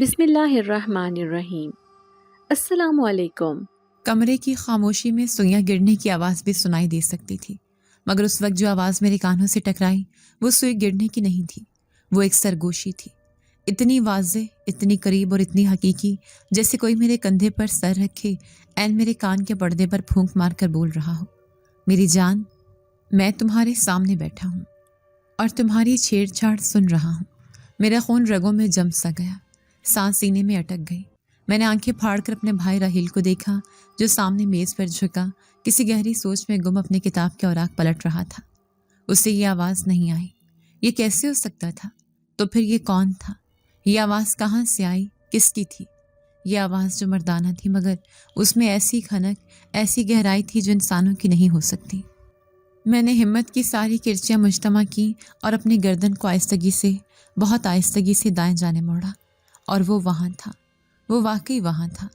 بسم اللہ الرحمن الرحیم۔ السلام علیکم۔ کمرے کی خاموشی میں سوئیاں گرنے کی آواز بھی سنائی دے سکتی تھی، مگر اس وقت جو آواز میرے کانوں سے ٹکرائی وہ سوئی گرنے کی نہیں تھی، وہ ایک سرگوشی تھی، اتنی واضح، اتنی قریب اور اتنی حقیقی، جیسے کوئی میرے کندھے پر سر رکھے عین میرے کان کے پردے پر پھونک مار کر بول رہا ہو، میری جان، میں تمہارے سامنے بیٹھا ہوں اور تمہاری چھیڑ چھاڑ سن رہا ہوں۔ میرا خون رگوں میں جم سا گیا، سانس سینے میں اٹک گئی۔ میں نے آنکھیں پھاڑ کر اپنے بھائی راہیل کو دیکھا جو سامنے میز پر جھکا کسی گہری سوچ میں گم اپنے کتاب کے اوراق پلٹ رہا تھا۔ اس سے یہ آواز نہیں آئی، یہ کیسے ہو سکتا تھا؟ تو پھر یہ کون تھا؟ یہ آواز کہاں سے آئی؟ کس کی تھی؟ یہ آواز جو مردانہ تھی مگر اس میں ایسی کھنک، ایسی گہرائی تھی جو انسانوں کی نہیں ہو سکتی۔ میں نے ہمت کی ساری کرچیاں مجتمع کی اور اپنی گردن کو آہستگی سے، بہت آہستگی سے دائیں جانے موڑا، اور وہ وہاں تھا، وہ واقعی وہاں تھا،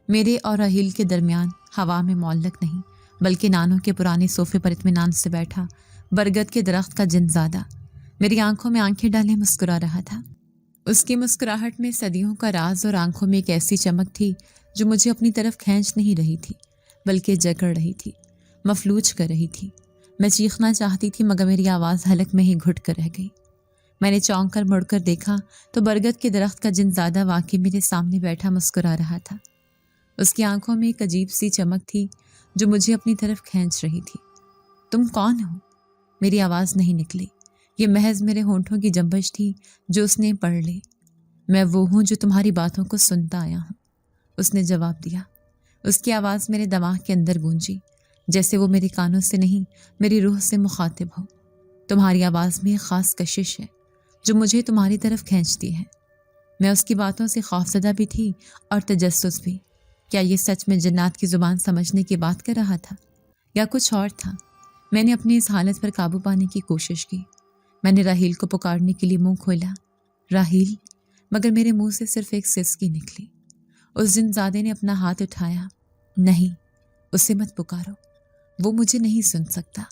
میرے اور راہیل کے درمیان، ہوا میں معلق نہیں بلکہ نانوں کے پرانے صوفے پر اطمینان سے بیٹھا برگد کے درخت کا جن زادہ میری آنکھوں میں آنکھیں ڈالے مسکرا رہا تھا۔ اس کی مسکراہٹ میں صدیوں کا راز اور آنکھوں میں ایک ایسی چمک تھی جو مجھے اپنی طرف کھینچ نہیں رہی تھی بلکہ جکڑ رہی تھی، مفلوج کر رہی تھی۔ میں چیخنا چاہتی تھی مگر میری آواز حلق میں ہی گھٹ کر رہ گئی۔ میں نے چونک کر مڑ کر دیکھا تو برگد کے درخت کا جن زادہ واقعی میرے سامنے بیٹھا مسکرا رہا تھا۔ اس کی آنکھوں میں ایک عجیب سی چمک تھی جو مجھے اپنی طرف کھینچ رہی تھی۔ تم کون ہو؟ میری آواز نہیں نکلی، یہ محض میرے ہونٹوں کی جنبش تھی جو اس نے پڑھ لی۔ میں وہ ہوں جو تمہاری باتوں کو سنتا آیا ہوں، اس نے جواب دیا۔ اس کی آواز میرے دماغ کے اندر گونجی، جیسے وہ میرے کانوں سے نہیں میری روح سے مخاطب ہو۔ تمہاری آواز میں ایک خاص کشش ہے جو مجھے تمہاری طرف کھینچتی ہے۔ میں اس کی باتوں سے خوفزدہ بھی تھی اور تجسس بھی۔ کیا یہ سچ میں جنات کی زبان سمجھنے کی بات کر رہا تھا یا کچھ اور تھا؟ میں نے اپنی اس حالت پر قابو پانے کی کوشش کی۔ میں نے راہیل کو پکارنے کے لیے منہ کھولا، راہیل، مگر میرے منہ سے صرف ایک سسکی نکلی۔ اس جن زادے نے اپنا ہاتھ اٹھایا، نہیں، اسے مت پکارو، وہ مجھے نہیں سن سکتا،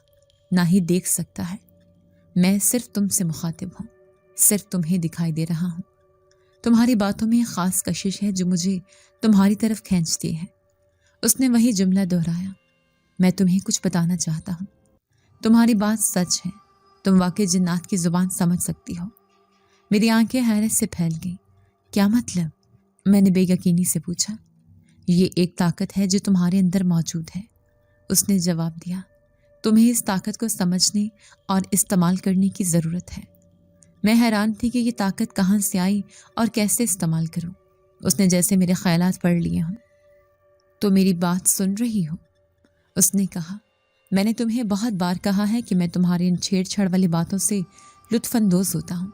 نہ ہی دیکھ سکتا ہے۔ میں صرف تم سے مخاطب ہوں، صرف تمہیں دکھائی دے رہا ہوں۔ تمہاری باتوں میں ایک خاص کشش ہے جو مجھے تمہاری طرف کھینچتی ہے۔ اس نے وہی جملہ دہرایا، میں تمہیں کچھ بتانا چاہتا ہوں۔ تمہاری بات سچ ہے، تم واقعی جنات کی زبان سمجھ سکتی ہو۔ میری آنکھیں حیرت سے پھیل گئیں۔ کیا مطلب؟ میں نے بے یقینی سے پوچھا۔ یہ ایک طاقت ہے جو تمہارے اندر موجود ہے، اس نے جواب دیا۔ تمہیں اس طاقت کو سمجھنے اور استعمال کرنے کی ضرورت ہے۔ میں حیران تھی کہ یہ طاقت کہاں سے آئی اور کیسے استعمال کروں۔ اس نے جیسے میرے خیالات پڑھ لیے ہوں۔ تو میری بات سن رہی ہو؟ اس نے کہا۔ میں نے تمہیں بہت بار کہا ہے کہ میں تمہاری ان چھیڑ چھاڑ والی باتوں سے لطف اندوز ہوتا ہوں۔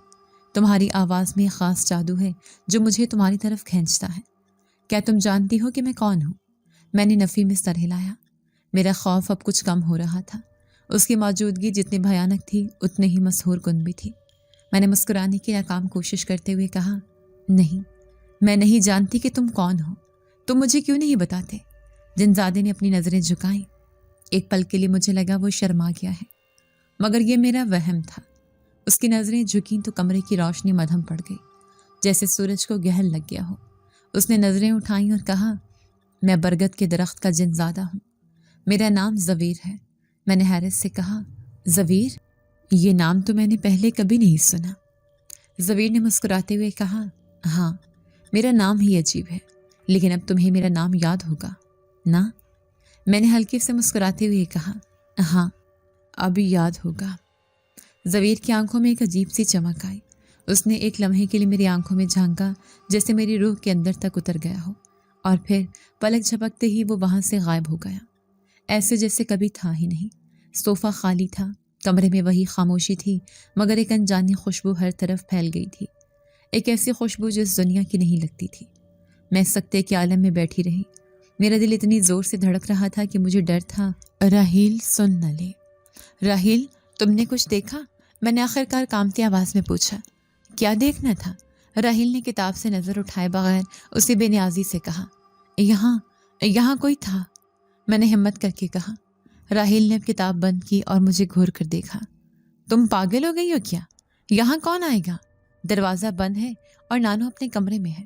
تمہاری آواز میں ایک خاص جادو ہے جو مجھے تمہاری طرف کھینچتا ہے۔ کیا تم جانتی ہو کہ میں کون ہوں؟ میں نے نفی میں سر ہلایا۔ میرا خوف اب کچھ کم ہو رہا تھا۔ اس کی موجودگی جتنی بھیانک تھی اتنی ہی مسحور کن بھی تھی۔ میں نے مسکرانے کی ناکام کوشش کرتے ہوئے کہا، نہیں، میں نہیں جانتی کہ تم کون ہو۔ تم مجھے کیوں نہیں بتاتے؟ جن زادے نے اپنی نظریں جھکائیں۔ ایک پل کے لیے مجھے لگا وہ شرما گیا ہے، مگر یہ میرا وہم تھا۔ اس کی نظریں جھکیں تو کمرے کی روشنی مدھم پڑ گئی، جیسے سورج کو گہل لگ گیا ہو۔ اس نے نظریں اٹھائیں اور کہا، میں برگد کے درخت کا جن زادہ ہوں، میرا نام زویر ہے۔ میں نے حیرت سے کہا، زویر؟ یہ نام تو میں نے پہلے کبھی نہیں سنا۔ زویر نے مسکراتے ہوئے کہا، ہاں، میرا نام ہی عجیب ہے، لیکن اب تمہیں میرا نام یاد ہوگا نا؟ میں نے ہلکے سے مسکراتے ہوئے کہا، ہاں، اب یاد ہوگا۔ زویر کی آنکھوں میں ایک عجیب سی چمک آئی۔ اس نے ایک لمحے کے لیے میری آنکھوں میں جھانکا جیسے میری روح کے اندر تک اتر گیا ہو، اور پھر پلک جھپکتے ہی وہ وہاں سے غائب ہو گیا، ایسے جیسے کبھی تھا ہی نہیں۔ صوفہ خالی تھا، کمرے میں وہی خاموشی تھی، مگر ایک انجانی خوشبو ہر طرف پھیل گئی تھی، ایک ایسی خوشبو جو اس دنیا کی نہیں لگتی تھی۔ میں سکتے کے عالم میں بیٹھی رہی۔ میرا دل اتنی زور سے دھڑک رہا تھا کہ مجھے ڈر تھا راہیل سن نہ لے۔ راہیل، تم نے کچھ دیکھا؟ میں نے آخر کار کانپتی آواز میں پوچھا۔ کیا دیکھنا تھا؟ راہیل نے کتاب سے نظر اٹھائے بغیر اسی بے نیازی سے کہا، یہاں کوئی تھا۔ میں نے ہمت کر کے کہا۔ راہیل نے اب کتاب بند کی اور مجھے گھور کر دیکھا۔ تم پاگل ہو گئی ہو کیا؟ یہاں کون آئے گا؟ دروازہ بند ہے اور نانو اپنے کمرے میں ہے۔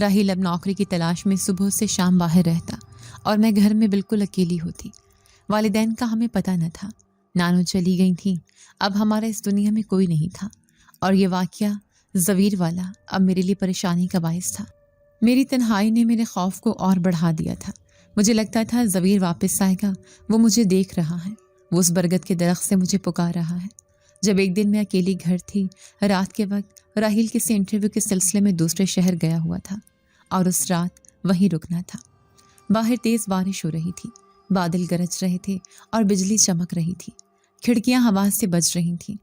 راہیل اب نوکری کی تلاش میں صبح سے شام باہر رہتا اور میں گھر میں بالکل اکیلی ہوتی۔ والدین کا ہمیں پتہ نہ تھا، نانو چلی گئی تھیں، اب ہمارا اس دنیا میں کوئی نہیں تھا، اور یہ واقعہ زویر والا اب میرے لیے پریشانی کا باعث تھا۔ میری تنہائی نے میرے خوف کو اور بڑھا دیا تھا۔ مجھے لگتا تھا زویر واپس آئے گا، وہ مجھے دیکھ رہا ہے، وہ اس برگد کے درخت سے مجھے پکار رہا ہے۔ جب ایک دن میں اکیلی گھر تھی، رات کے وقت، راہیل کسی انٹرویو کے سلسلے میں دوسرے شہر گیا ہوا تھا اور اس رات وہیں رکنا تھا۔ باہر تیز بارش ہو رہی تھی، بادل گرج رہے تھے اور بجلی چمک رہی تھی، کھڑکیاں ہوا سے بج رہی تھیں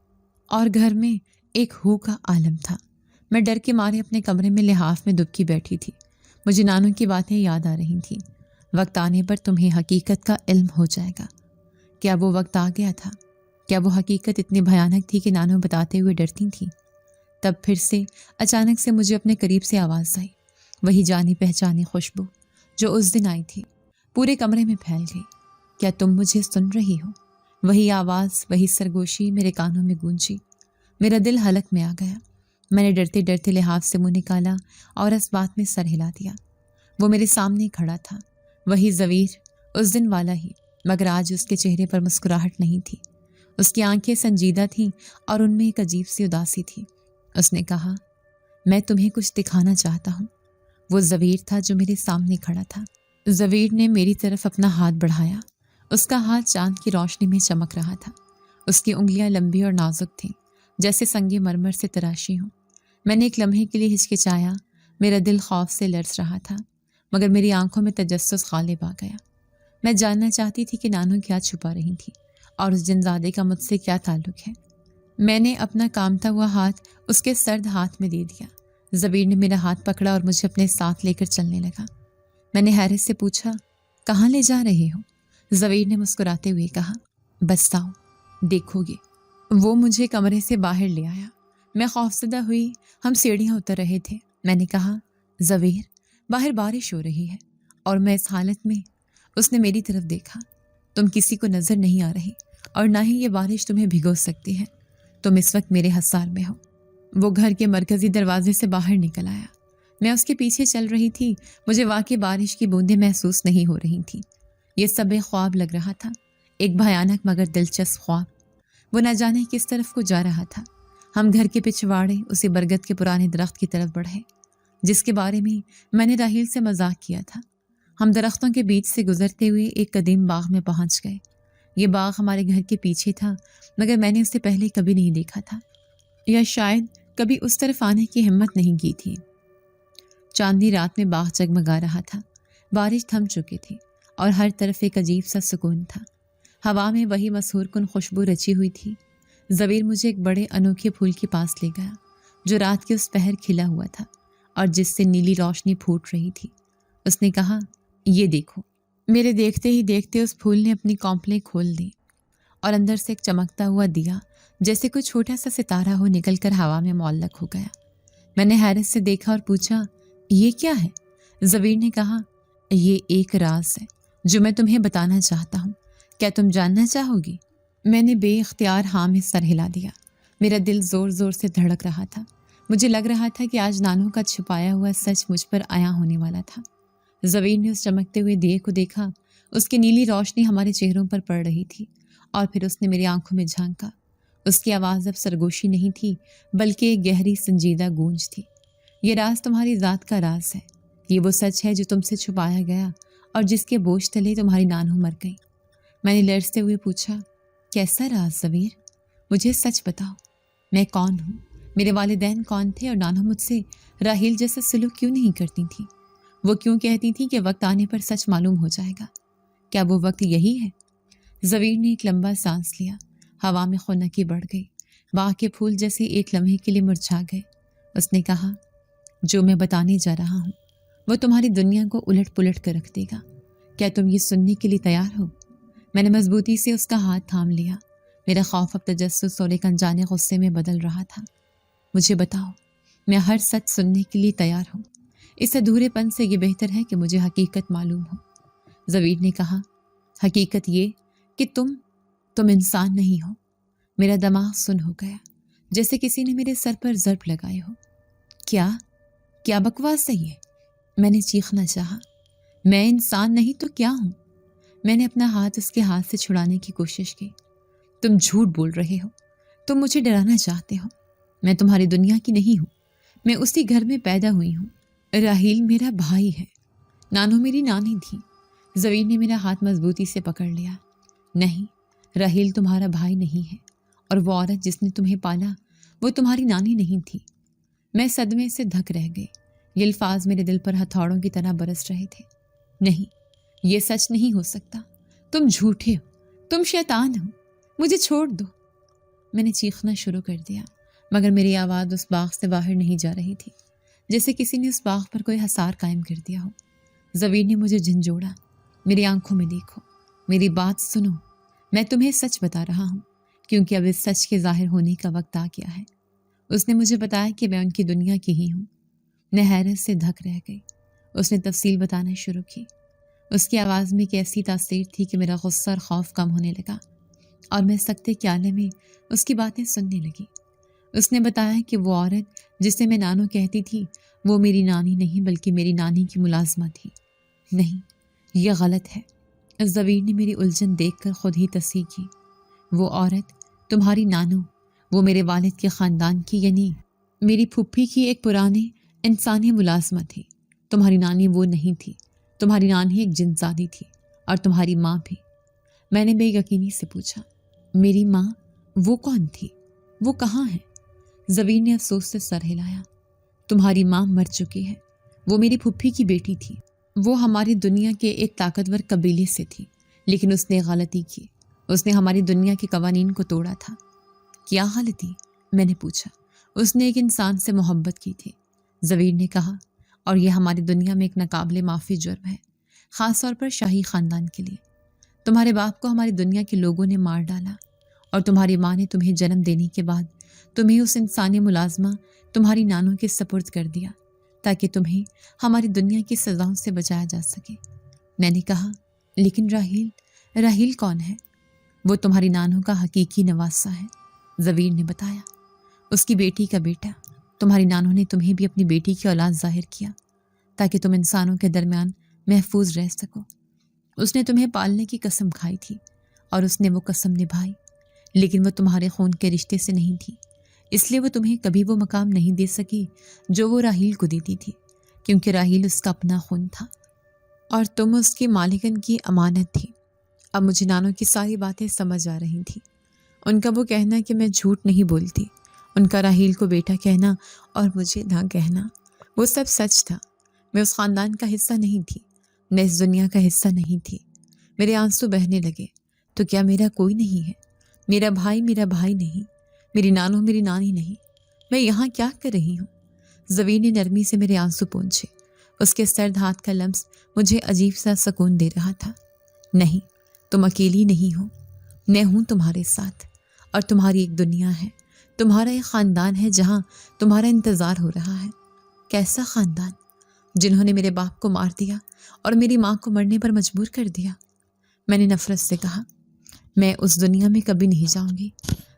اور گھر میں ایک ہو کا عالم تھا۔ میں ڈر کے مارے اپنے کمرے میں لحاف میں دبکی بیٹھی تھی۔ مجھے نانو کی باتیں یاد آ رہی تھیں، وقت آنے پر تمہیں حقیقت کا علم ہو جائے گا۔ کیا وہ وقت آ گیا تھا؟ کیا وہ حقیقت اتنی بھیانک تھی کہ نانو بتاتے ہوئے ڈرتی تھیں؟ تب پھر سے اچانک سے مجھے اپنے قریب سے آواز آئی، وہی جانی پہچانی خوشبو جو اس دن آئی تھی، پورے کمرے میں پھیل گئی۔ کیا تم مجھے سن رہی ہو؟ وہی آواز، وہی سرگوشی میرے کانوں میں گونجی۔ میرا دل حلق میں آ گیا۔ میں نے ڈرتے ڈرتے لحاف سے منہ نکالا اور اس بات میں سر ہلا دیا۔ وہ میرے سامنے کھڑا تھا، وہی زویر، اس دن والا ہی، مگر آج اس کے چہرے پر مسکراہٹ نہیں تھی۔ اس کی آنکھیں سنجیدہ تھیں اور ان میں ایک عجیب سی اداسی تھی۔ اس نے کہا، میں تمہیں کچھ دکھانا چاہتا ہوں۔ وہ زویر تھا جو میرے سامنے کھڑا تھا۔ زویر نے میری طرف اپنا ہاتھ بڑھایا۔ اس کا ہاتھ چاند کی روشنی میں چمک رہا تھا۔ اس کی انگلیاں لمبی اور نازک تھیں، جیسے سنگ مرمر سے تراشی ہوں۔ میں نے ایک لمحے کے لیے ہچکچایا، میرا دل خوف سے لرز رہا تھا، مگر میری آنکھوں میں تجسس غالب آ گیا۔ میں جاننا چاہتی تھی کہ نانو کیا چھپا رہی تھی اور اس جنزادے کا مجھ سے کیا تعلق ہے۔ میں نے اپنا کامتا ہوا ہاتھ اس کے سرد ہاتھ میں دے دیا۔ زبیر نے میرا ہاتھ پکڑا اور مجھے اپنے ساتھ لے کر چلنے لگا۔ میں نے حیرت سے پوچھا، کہاں لے جا رہے ہو؟ زبیر نے مسکراتے ہوئے کہا، بس آؤ، دیکھو گے۔ وہ مجھے کمرے سے باہر لے آیا۔ میں خوفزدہ ہوئی۔ ہم سیڑھیاں اتر رہے تھے۔ میں نے کہا، زبیر، باہر بارش ہو رہی ہے۔ اور میں اس حالت میں، اس نے میری طرف دیکھا، تم کسی کو نظر نہیں آ رہی اور نہ ہی یہ بارش تمہیں بھگو سکتی ہے، تم اس وقت میرے حصار میں ہو۔ وہ گھر کے مرکزی دروازے سے باہر نکل آیا۔ میں اس کے پیچھے چل رہی تھی۔ مجھے واقعی بارش کی بوندیں محسوس نہیں ہو رہی تھیں۔ یہ سب ایک خواب لگ رہا تھا، ایک بھیانک مگر دلچسپ خواب۔ وہ نہ جانے کس طرف کو جا رہا تھا۔ ہم گھر کے پچھواڑے اسی برگد کے پرانے درخت کی طرف بڑھے جس کے بارے میں نے راہیل سے مذاق کیا تھا۔ ہم درختوں کے بیچ سے گزرتے ہوئے ایک قدیم باغ میں پہنچ گئے۔ یہ باغ ہمارے گھر کے پیچھے تھا، مگر میں نے اسے پہلے کبھی نہیں دیکھا تھا، یا شاید کبھی اس طرف آنے کی ہمت نہیں کی تھی۔ چاندنی رات میں باغ جگمگا رہا تھا، بارش تھم چکی تھی اور ہر طرف ایک عجیب سا سکون تھا۔ ہوا میں وہی مسحور کن خوشبو رچی ہوئی تھی۔ زبیر مجھے ایک بڑے انوکھے پھول کے پاس لے گیا جو رات کے اس پہر کھلا ہوا تھا اور جس سے نیلی روشنی پھوٹ رہی تھی۔ اس نے کہا، یہ دیکھو۔ میرے دیکھتے ہی دیکھتے اس پھول نے اپنی کونپلیں کھول دی اور اندر سے ایک چمکتا ہوا دیا جیسے کوئی چھوٹا سا ستارہ ہو نکل کر ہوا میں معلق ہو گیا۔ میں نے حیرت سے دیکھا اور پوچھا، یہ کیا ہے؟ زبیر نے کہا، یہ ایک راز ہے جو میں تمہیں بتانا چاہتا ہوں، کیا تم جاننا چاہو گی؟ میں نے بے اختیار ہاں میں سر ہلا دیا۔ میرا دل زور زور سے دھڑک رہا تھا۔ مجھے لگ رہا تھا کہ آج نانو کا چھپایا ہوا سچ مجھ پر عیاں ہونے والا تھا۔ زبیر نے اس چمکتے ہوئے دیے کو دیکھا، اس کی نیلی روشنی ہمارے چہروں پر پڑ رہی تھی اور پھر اس نے میری آنکھوں میں جھانکا۔ اس کی آواز اب سرگوشی نہیں تھی بلکہ ایک گہری سنجیدہ گونج تھی۔ یہ راز تمہاری ذات کا راز ہے، یہ وہ سچ ہے جو تم سے چھپایا گیا اور جس کے بوجھ تلے تمہاری نانو مر گئی۔ میں نے لرزتے ہوئے پوچھا، کیسا راز زبیر؟ مجھے سچ بتاؤ، میں کون ہوں؟ میرے والدین کون تھے اور نانو مجھ سے راہیل جیسا سلوک کیوں نہیں کرتی تھی؟ وہ کیوں کہتی تھی کہ وقت آنے پر سچ معلوم ہو جائے گا؟ کیا وہ وقت یہی ہے؟ زبیر نے ایک لمبا سانس لیا۔ ہوا میں خنکی بڑھ گئی، باغ کے پھول جیسے ایک لمحے کے لیے مرجھا گئے۔ اس نے کہا، جو میں بتانے جا رہا ہوں وہ تمہاری دنیا کو الٹ پلٹ کر رکھ دے گا۔ کیا تم یہ سننے کے لیے تیار ہو؟ میں نے مضبوطی سے اس کا ہاتھ تھام لیا۔ میرا خوف اب تجسس اور ایک انجانے غصے میں بدل رہا تھا۔ مجھے بتاؤ، میں ہر سچ سننے کے لیے تیار ہوں۔ اس ادھورے پن سے یہ بہتر ہے کہ مجھے حقیقت معلوم ہو۔ زبیر نے کہا، حقیقت یہ کہ تم انسان نہیں ہو۔ میرا دماغ سن ہو گیا، جیسے کسی نے میرے سر پر ضرب لگائے ہو۔ کیا بکواس ہے یہ؟ میں نے چیخنا چاہا، میں انسان نہیں تو کیا ہوں؟ میں نے اپنا ہاتھ اس کے ہاتھ سے چھڑانے کی کوشش کی۔ تم جھوٹ بول رہے ہو، تم مجھے ڈرانا چاہتے ہو۔ میں تمہاری دنیا کی نہیں ہوں، میں اسی گھر میں پیدا ہوئی ہوں۔ راحیل میرا بھائی ہے، نانو میری نانی تھی۔ زوین نے میرا ہاتھ مضبوطی سے پکڑ لیا۔ نہیں، راحیل تمہارا بھائی نہیں ہے، اور وہ عورت جس نے تمہیں پالا وہ تمہاری نانی نہیں تھی۔ میں صدمے سے دھک رہ گئی۔ یہ الفاظ میرے دل پر ہتھوڑوں کی طرح برس رہے تھے۔ نہیں، یہ سچ نہیں ہو سکتا، تم جھوٹے ہو، تم شیطان ہو، مجھے چھوڑ دو۔ میں نے چیخنا شروع کر دیا، مگر میری آواز اس باغ سے باہر نہیں جا رہی تھی، جیسے کسی نے اس باغ پر کوئی حصار قائم کر دیا ہو۔ زوین نے مجھے جھنجھوڑا۔ میری آنکھوں میں دیکھو، میری بات سنو، میں تمہیں سچ بتا رہا ہوں، کیونکہ اب اس سچ کے ظاہر ہونے کا وقت آ گیا ہے۔ اس نے مجھے بتایا کہ میں ان کی دنیا کی ہی ہوں۔ میں حیرت سے دھک رہ گئی۔ اس نے تفصیل بتانا شروع کی۔ اس کی آواز میں ایک ایسی تاثیر تھی کہ میرا غصہ اور خوف کم ہونے لگا، اور میں سکتے کے عالم میں اس کی باتیں سننے لگی۔ اس نے بتایا کہ وہ عورت جسے میں نانو کہتی تھی وہ میری نانی نہیں بلکہ میری نانی کی ملازمہ تھی۔ نہیں، یہ غلط ہے۔ زوین نے میری الجھن دیکھ کر خود ہی تصحیح کی۔ وہ عورت تمہاری نانو، وہ میرے والد کے خاندان کی یعنی میری پھپھی کی ایک پرانے انسانی ملازمہ تھی۔ تمہاری نانی وہ نہیں تھی، تمہاری نانی ایک جن زادی تھی، اور تمہاری ماں بھی۔ میں نے بے یقینی سے پوچھا، میری ماں؟ وہ کون تھی؟ وہ کہاں ہے؟ زوین نے افسوس سے سر ہلایا۔ تمہاری ماں مر چکی ہے، وہ میری پھپھی کی بیٹی تھی۔ وہ ہماری دنیا کے ایک طاقتور قبیلے سے تھی، لیکن اس نے غلطی کی، اس نے ہماری دنیا کے قوانین کو توڑا تھا۔ کیا غلطی؟ میں نے پوچھا۔ اس نے ایک انسان سے محبت کی تھی، زوین نے کہا، اور یہ ہماری دنیا میں ایک ناقابل معافی جرم ہے، خاص طور پر شاہی خاندان کے لیے۔ تمہارے باپ کو ہماری دنیا کے لوگوں نے مار ڈالا، اور تمہاری ماں نے تمہیں جنم دینے کے بعد تمہیں اس انسانی ملازمہ تمہاری نانوں کے سپرد کر دیا تاکہ تمہیں ہماری دنیا کی سزاؤں سے بچایا جا سکے۔ میں نے کہا، لیکن راحیل کون ہے؟ وہ تمہاری نانوں کا حقیقی نواسہ ہے، زوین نے بتایا۔ اس کی بیٹی کا بیٹا۔ تمہاری نانوں نے تمہیں بھی اپنی بیٹی کی اولاد ظاہر کیا تاکہ تم انسانوں کے درمیان محفوظ رہ سکو۔ اس نے تمہیں پالنے کی قسم کھائی تھی، اور اس نے وہ قسم نبھائی، لیکن وہ تمہارے خون کے رشتے سے نہیں تھی، اس لیے وہ تمہیں کبھی وہ مقام نہیں دے سکی جو وہ راحیل کو دیتی تھی، کیونکہ راحیل اس کا اپنا خون تھا اور تم اس کی مالکن کی امانت تھی۔ اب مجھے نانوں کی ساری باتیں سمجھ آ رہی تھیں۔ ان کا وہ کہنا کہ میں جھوٹ نہیں بولتی، ان کا راحیل کو بیٹا کہنا اور مجھے نہ کہنا، وہ سب سچ تھا۔ میں اس خاندان کا حصہ نہیں تھی، میں اس دنیا کا حصہ نہیں تھی۔ میرے آنسو بہنے لگے۔ تو کیا میرا کوئی نہیں ہے؟ میرا بھائی نہیں، میری نانو میری نانی نہیں، میں یہاں کیا کر رہی ہوں؟ زوین نے نرمی سے میرے آنسو پونچھے۔ اس کے سرد ہاتھ کا لمس مجھے عجیب سا سکون دے رہا تھا۔ نہیں، تم اکیلی نہیں ہو، میں ہوں تمہارے ساتھ، اور تمہاری ایک دنیا ہے، تمہارا ایک خاندان ہے جہاں تمہارا انتظار ہو رہا ہے۔ کیسا خاندان؟ جنہوں نے میرے باپ کو مار دیا اور میری ماں کو مرنے پر مجبور کر دیا۔ میں نے نفرت سے کہا، میں اس دنیا میں کبھی نہیں جاؤں گی۔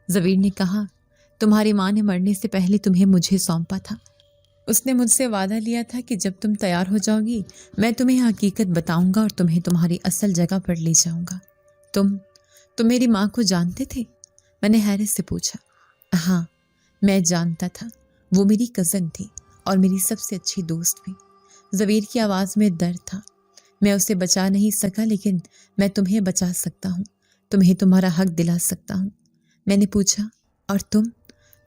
زوین نے کہا، تمہاری ماں نے مرنے سے پہلے تمہیں مجھے سونپا تھا۔ اس نے مجھ سے وعدہ لیا تھا کہ جب تم تیار ہو جاؤ گی میں تمہیں حقیقت بتاؤں گا اور تمہیں تمہاری اصل جگہ پر لے جاؤں گا۔ تم میری ماں کو جانتے تھے؟ میں نے حیرت سے پوچھا۔ ہاں، میں جانتا تھا، وہ میری کزن تھی اور میری سب سے اچھی دوست بھی۔ زویر کی آواز میں درد تھا۔ میں اسے بچا نہیں سکا، لیکن میں تمہیں بچا سکتا ہوں، تمہیں تمہارا حق دلا سکتا ہوں۔ میں نے پوچھا، اور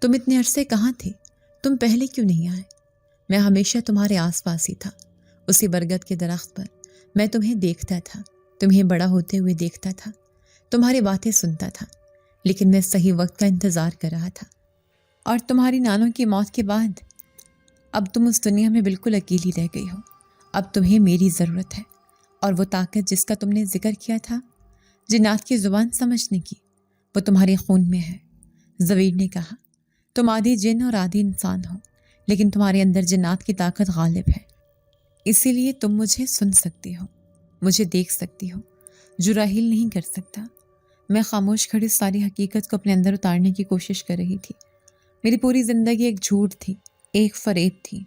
تم اتنے عرصے کہاں تھے؟ تم پہلے کیوں نہیں آئے؟ میں ہمیشہ تمہارے آس پاس ہی تھا، اسی برگد کے درخت پر۔ میں تمہیں دیکھتا تھا، تمہیں بڑا ہوتے ہوئے دیکھتا تھا، تمہاری باتیں سنتا تھا، لیکن میں صحیح وقت کا انتظار کر رہا تھا۔ اور تمہاری نانوں کی موت کے بعد اب تم اس دنیا میں بالکل اکیلی رہ گئی ہو۔ اب تمہیں میری ضرورت ہے، اور وہ طاقت جس کا تم نے ذکر کیا تھا، جنات کی زبان سمجھنے کی، وہ تمہارے خون میں ہے۔ زویر نے کہا، تم آدھی جن اور آدھی انسان ہو، لیکن تمہارے اندر جنات کی طاقت غالب ہے، اسی لیے تم مجھے سن سکتی ہو، مجھے دیکھ سکتی ہو، جو راحیل نہیں کر سکتا۔ میں خاموش کھڑی ساری حقیقت کو اپنے اندر اتارنے کی کوشش کر رہی تھی۔ میری پوری زندگی ایک جھوٹ تھی، ایک فریب تھی۔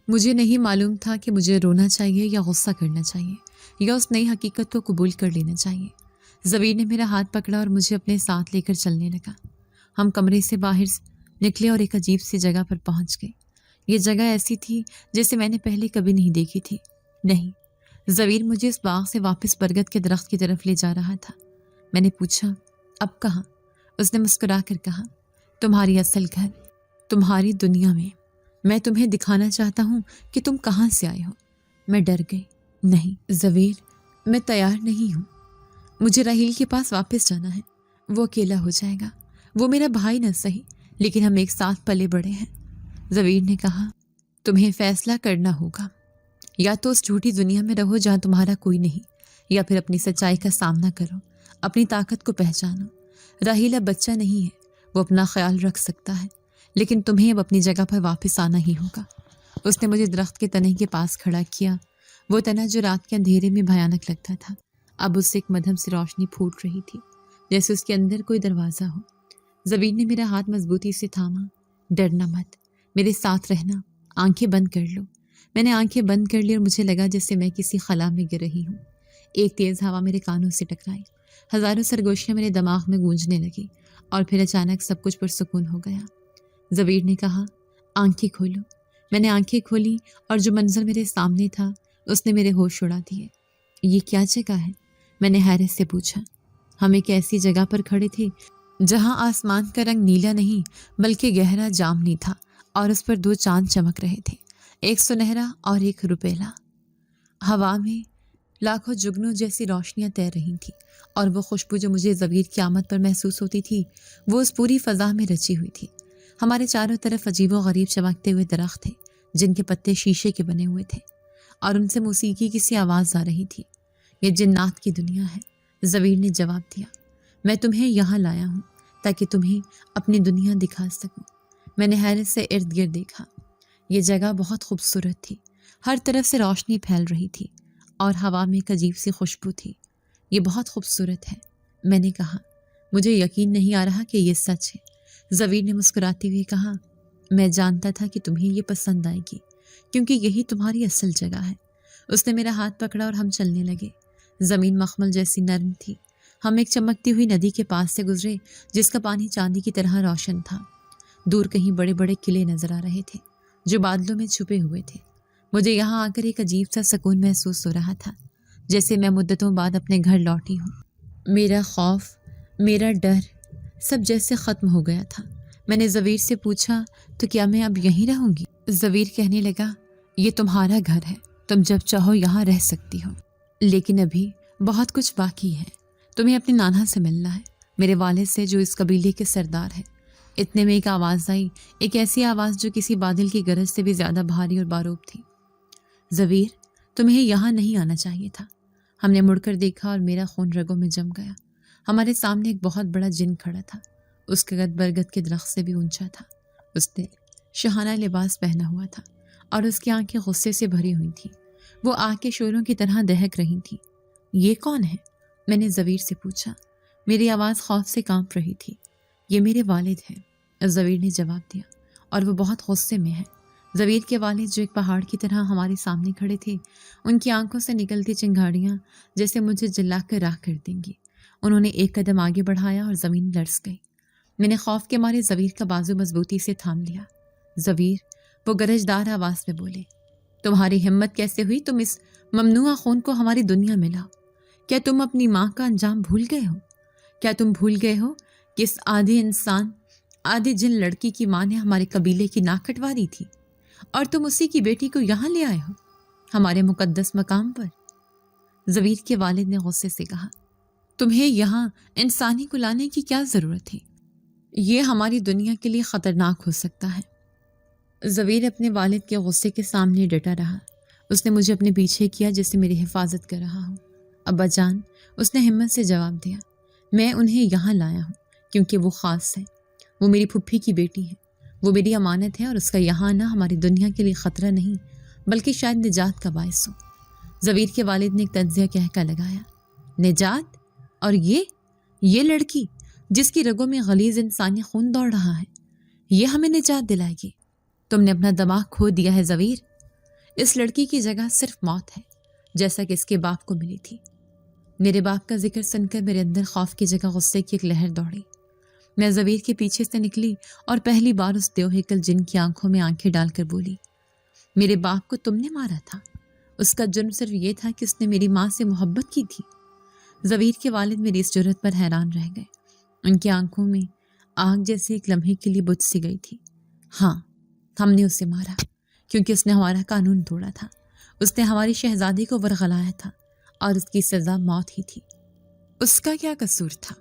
مجھے نہیں معلوم تھا کہ مجھے رونا چاہیے یا غصہ کرنا چاہیے یا اس نئی حقیقت کو قبول کر لینا چاہیے۔ زبیر نے میرا ہاتھ پکڑا اور مجھے اپنے ساتھ لے کر چلنے لگا۔ ہم کمرے سے باہر نکلے اور ایک عجیب سی جگہ پر پہنچ گئے۔ یہ جگہ ایسی تھی جیسے میں نے پہلے کبھی نہیں دیکھی تھی۔ نہیں، زبیر مجھے اس باغ سے واپس برگد کے درخت کی طرف لے جا رہا تھا۔ میں نے پوچھا، اب کہاں؟ اس نے مسکرا کر کہا، تمہاری اصل گھر، تمہاری دنیا میں تمہیں دکھانا چاہتا ہوں کہ تم کہاں سے آئے ہو۔ میں ڈر گئی۔ نہیں زبیر، میں تیار نہیں ہوں۔ مجھے راہیل کے پاس واپس جانا ہے۔ وہ اکیلا ہو جائے گا۔ وہ میرا بھائی نہ سہی، لیکن ہم ایک ساتھ پلے بڑے ہیں۔ زبیر نے کہا، تمہیں فیصلہ کرنا ہوگا، یا تو اس جھوٹی دنیا میں رہو جہاں تمہارا کوئی نہیں، یا پھر اپنی سچائی کا سامنا کرو، اپنی طاقت کو پہچانو۔ راہیل اب بچہ نہیں ہے، وہ اپنا خیال رکھ سکتا ہے، لیکن تمہیں اب اپنی جگہ پر واپس آنا ہی ہوگا۔ اس نے مجھے درخت کے تنے کے پاس کھڑا کیا۔ وہ تنا جو رات کے اندھیرے میں بھیانک لگتا تھا، اب اس سے ایک مدھم سی روشنی پھوٹ رہی تھی، جیسے اس کے اندر کوئی دروازہ ہو۔ زبیر نے میرا ہاتھ مضبوطی سے تھاما۔ ڈرنا مت، میرے ساتھ رہنا، آنکھیں بند کر لو۔ میں نے آنکھیں بند کر لی اور مجھے لگا جیسے میں کسی خلا میں گر رہی ہوں۔ ایک تیز ہوا میرے کانوں سے ٹکرائی، ہزاروں سرگوشیاں میرے دماغ میں گونجنے لگی، اور پھر اچانک سب کچھ پرسکون ہو گیا۔ زبیر نے کہا، آنکھیں کھولو۔ میں نے آنکھیں کھولی اور جو منظر میرے سامنے تھا اس نے میرے ہوش اڑا دیے۔ یہ کیا جگہ ہے؟ میں نے حیرت سے پوچھا۔ ہم ایک ایسی جگہ پر کھڑے تھے جہاں آسمان کا رنگ نیلا نہیں بلکہ گہرا جامنی تھا، اور اس پر 2 چاند چمک رہے تھے، ایک سنہرا اور ایک روپیلا۔ ہوا میں لاکھوں جگنوں جیسی روشنیاں تیر رہی تھیں، اور وہ خوشبو جو مجھے زبیر کی آمد پر محسوس ہوتی تھی وہ اس پوری فضا میں رچی ہوئی تھی۔ ہمارے چاروں طرف عجیب و غریب چمکتے ہوئے درخت تھے جن کے پتے شیشے کے بنے ہوئے تھے، اور ان سے موسیقی کی سی آواز آ رہی تھی۔ یہ جنات کی دنیا ہے، زبیر نے جواب دیا۔ میں تمہیں یہاں لایا ہوں تاکہ تمہیں اپنی دنیا دکھا سکوں۔ میں نے حیرت سے ارد گرد دیکھا۔ یہ جگہ بہت خوبصورت تھی، ہر طرف سے روشنی پھیل رہی تھی اور ہوا میں ایک عجیب سی خوشبو تھی۔ یہ بہت خوبصورت ہے، میں نے کہا۔ مجھے یقین نہیں آ رہا کہ یہ سچ ہے۔ زبیر نے مسکراتے ہوئے کہا، میں جانتا تھا کہ تمہیں یہ پسند آئے گی، کیونکہ یہی تمہاری اصل جگہ ہے۔ اس نے میرا ہاتھ پکڑا اور ہم چلنے لگے۔ زمین مخمل جیسی نرم تھی۔ ہم ایک چمکتی ہوئی ندی کے پاس سے گزرے جس کا پانی چاندی کی طرح روشن تھا۔ دور کہیں بڑے بڑے قلعے نظر آ رہے تھے جو بادلوں میں چھپے ہوئے تھے۔ مجھے یہاں آ کر ایک عجیب سا سکون محسوس ہو رہا تھا، جیسے میں مدتوں بعد اپنے گھر لوٹی ہوں۔ میرا خوف، میرا ڈر سب جیسے ختم ہو گیا تھا۔ میں نے زبیر سے پوچھا، تو کیا میں اب یہیں رہوں گی؟ زبیر کہنے لگا، یہ تمہارا گھر ہے، تم جب چاہو یہاں رہ سکتی ہو، لیکن ابھی بہت کچھ باقی ہے۔ تمہیں اپنے نانا سے ملنا ہے، میرے والد سے جو اس قبیلے کے سردار ہیں۔ اتنے میں ایک آواز آئی، ایک ایسی آواز جو کسی بادل کی گرج سے بھی زیادہ بھاری اور باروب تھی۔ زبیر، تمہیں یہاں نہیں آنا چاہیے تھا۔ ہم نے مڑ کر دیکھا اور میرا خون رگوں میں جم گیا۔ ہمارے سامنے ایک بہت بڑا جن کھڑا تھا، اس کا قد برگد کے درخت سے بھی اونچا تھا۔ اس نے شاہانہ لباس پہنا ہوا تھا اور اس کی آنکھیں غصے سے بھری ہوئی تھیں۔ وہ آگ کے شعلوں کی طرح دہک رہی تھیں۔ یہ کون ہے؟ میں نے زبیر سے پوچھا۔ میری آواز خوف سے کانپ رہی تھی۔ یہ میرے والد ہیں، زبیر نے جواب دیا، اور وہ بہت غصے میں ہیں۔ زبیر کے والد جو ایک پہاڑ کی طرح ہمارے سامنے کھڑے تھے، ان کی آنکھوں سے نکلتی چنگاڑیاں جیسے مجھے جلا کر راہ کر دیں گی۔ انہوں نے ایک قدم آگے بڑھایا اور زمین لرز گئی۔ میں نے خوف کے مارے زبیر کا بازو مضبوطی سے تھام لیا۔ زبیر، وہ گرجدار آواز میں بولے، تمہاری ہمت کیسے ہوئی تم اس ممنوعہ خون کو ہماری دنیا میں لاؤ؟ کیا تم اپنی ماں کا انجام بھول گئے ہو؟ کیا تم بھول گئے ہو کہ اس آدھی انسان آدھی جن لڑکی کی ماں نے ہمارے قبیلے کی ناک کٹوا دی تھی، اور تم اسی کی بیٹی کو یہاں لے آئے ہو ہمارے مقدس مقام پر؟ زبیر کے والد نے غصے سے کہا، تمہیں یہاں انسانی کو لانے کی کیا ضرورت تھی؟ یہ ہماری دنیا کے لیے خطرناک ہو سکتا ہے۔ زبیر اپنے والد کے غصے کے سامنے ڈٹا رہا۔ اس نے مجھے اپنے پیچھے کیا جیسے میری حفاظت کر رہا ہوں۔ ابا جان، اس نے ہمت سے جواب دیا، میں انہیں یہاں لایا ہوں کیونکہ وہ خاص ہے۔ وہ میری پھپھی کی بیٹی ہے، وہ میری امانت ہے، اور اس کا یہاں آنا ہماری دنیا کے لیے خطرہ نہیں بلکہ شاید نجات کا باعث ہو۔ زبیر کے والد نے ایک تجزیہ کہہ کر لگایا، نجات؟ اور یہ لڑکی جس کی رگوں میں غلیظ انسانی خون دوڑ رہا ہے، یہ ہمیں نجات دلائے گی؟ تم نے اپنا دماغ کھو دیا ہے زبیر۔ اس لڑکی کی جگہ صرف موت ہے، جیسا کہ اس کے باپ کو ملی تھی۔ میرے باپ کا ذکر سن کر میرے اندر خوف کی جگہ غصے کی ایک لہر دوڑی۔ میں زویر کے پیچھے سے نکلی اور پہلی بار اس دیوہیکل جن کی آنکھوں میں آنکھیں ڈال کر بولی، میرے باپ کو تم نے مارا تھا؟ اس کا جرم صرف یہ تھا کہ اس نے میری ماں سے محبت کی تھی۔ زویر کے والد میری اس جرأت پر حیران رہ گئے۔ ان کی آنکھوں میں آگ جیسے ایک لمحے کے لیے بجھ سی گئی تھی۔ ہاں، ہم نے اسے مارا کیونکہ اس نے ہمارا قانون توڑا تھا۔ اس نے ہماری شہزادی کو ورغلایا تھا اور اس کی سزا موت ہی تھی۔ اس کا کیا قصور تھا؟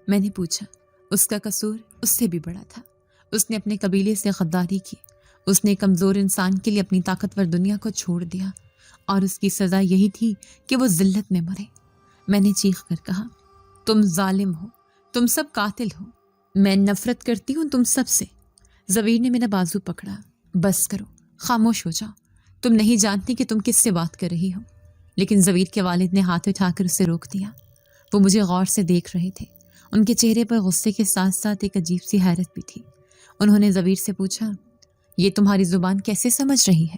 میں نے پوچھا۔ اس کا قصور اس سے بھی بڑا تھا۔ اس نے اپنے قبیلے سے غداری کی۔ اس نے کمزور انسان کے لیے اپنی طاقتور دنیا کو چھوڑ دیا اور اس کی سزا یہی تھی کہ وہ ذلت میں مرے۔ میں نے چیخ کر کہا، تم ظالم ہو، تم سب قاتل ہو، میں نفرت کرتی ہوں تم سب سے۔ زویر نے میرا بازو پکڑا۔ بس کرو، خاموش ہو جاؤ، تم نہیں جانتی کہ تم کس سے بات کر رہی ہو۔ لیکن زویر کے والد نے ہاتھ اٹھا کر اسے روک دیا۔ وہ مجھے غور سے دیکھ رہے تھے۔ ان کے چہرے پر غصے کے ساتھ ساتھ ایک عجیب سی حیرت بھی تھی۔ انہوں نے زویر سے پوچھا، یہ تمہاری زبان کیسے سمجھ رہی ہے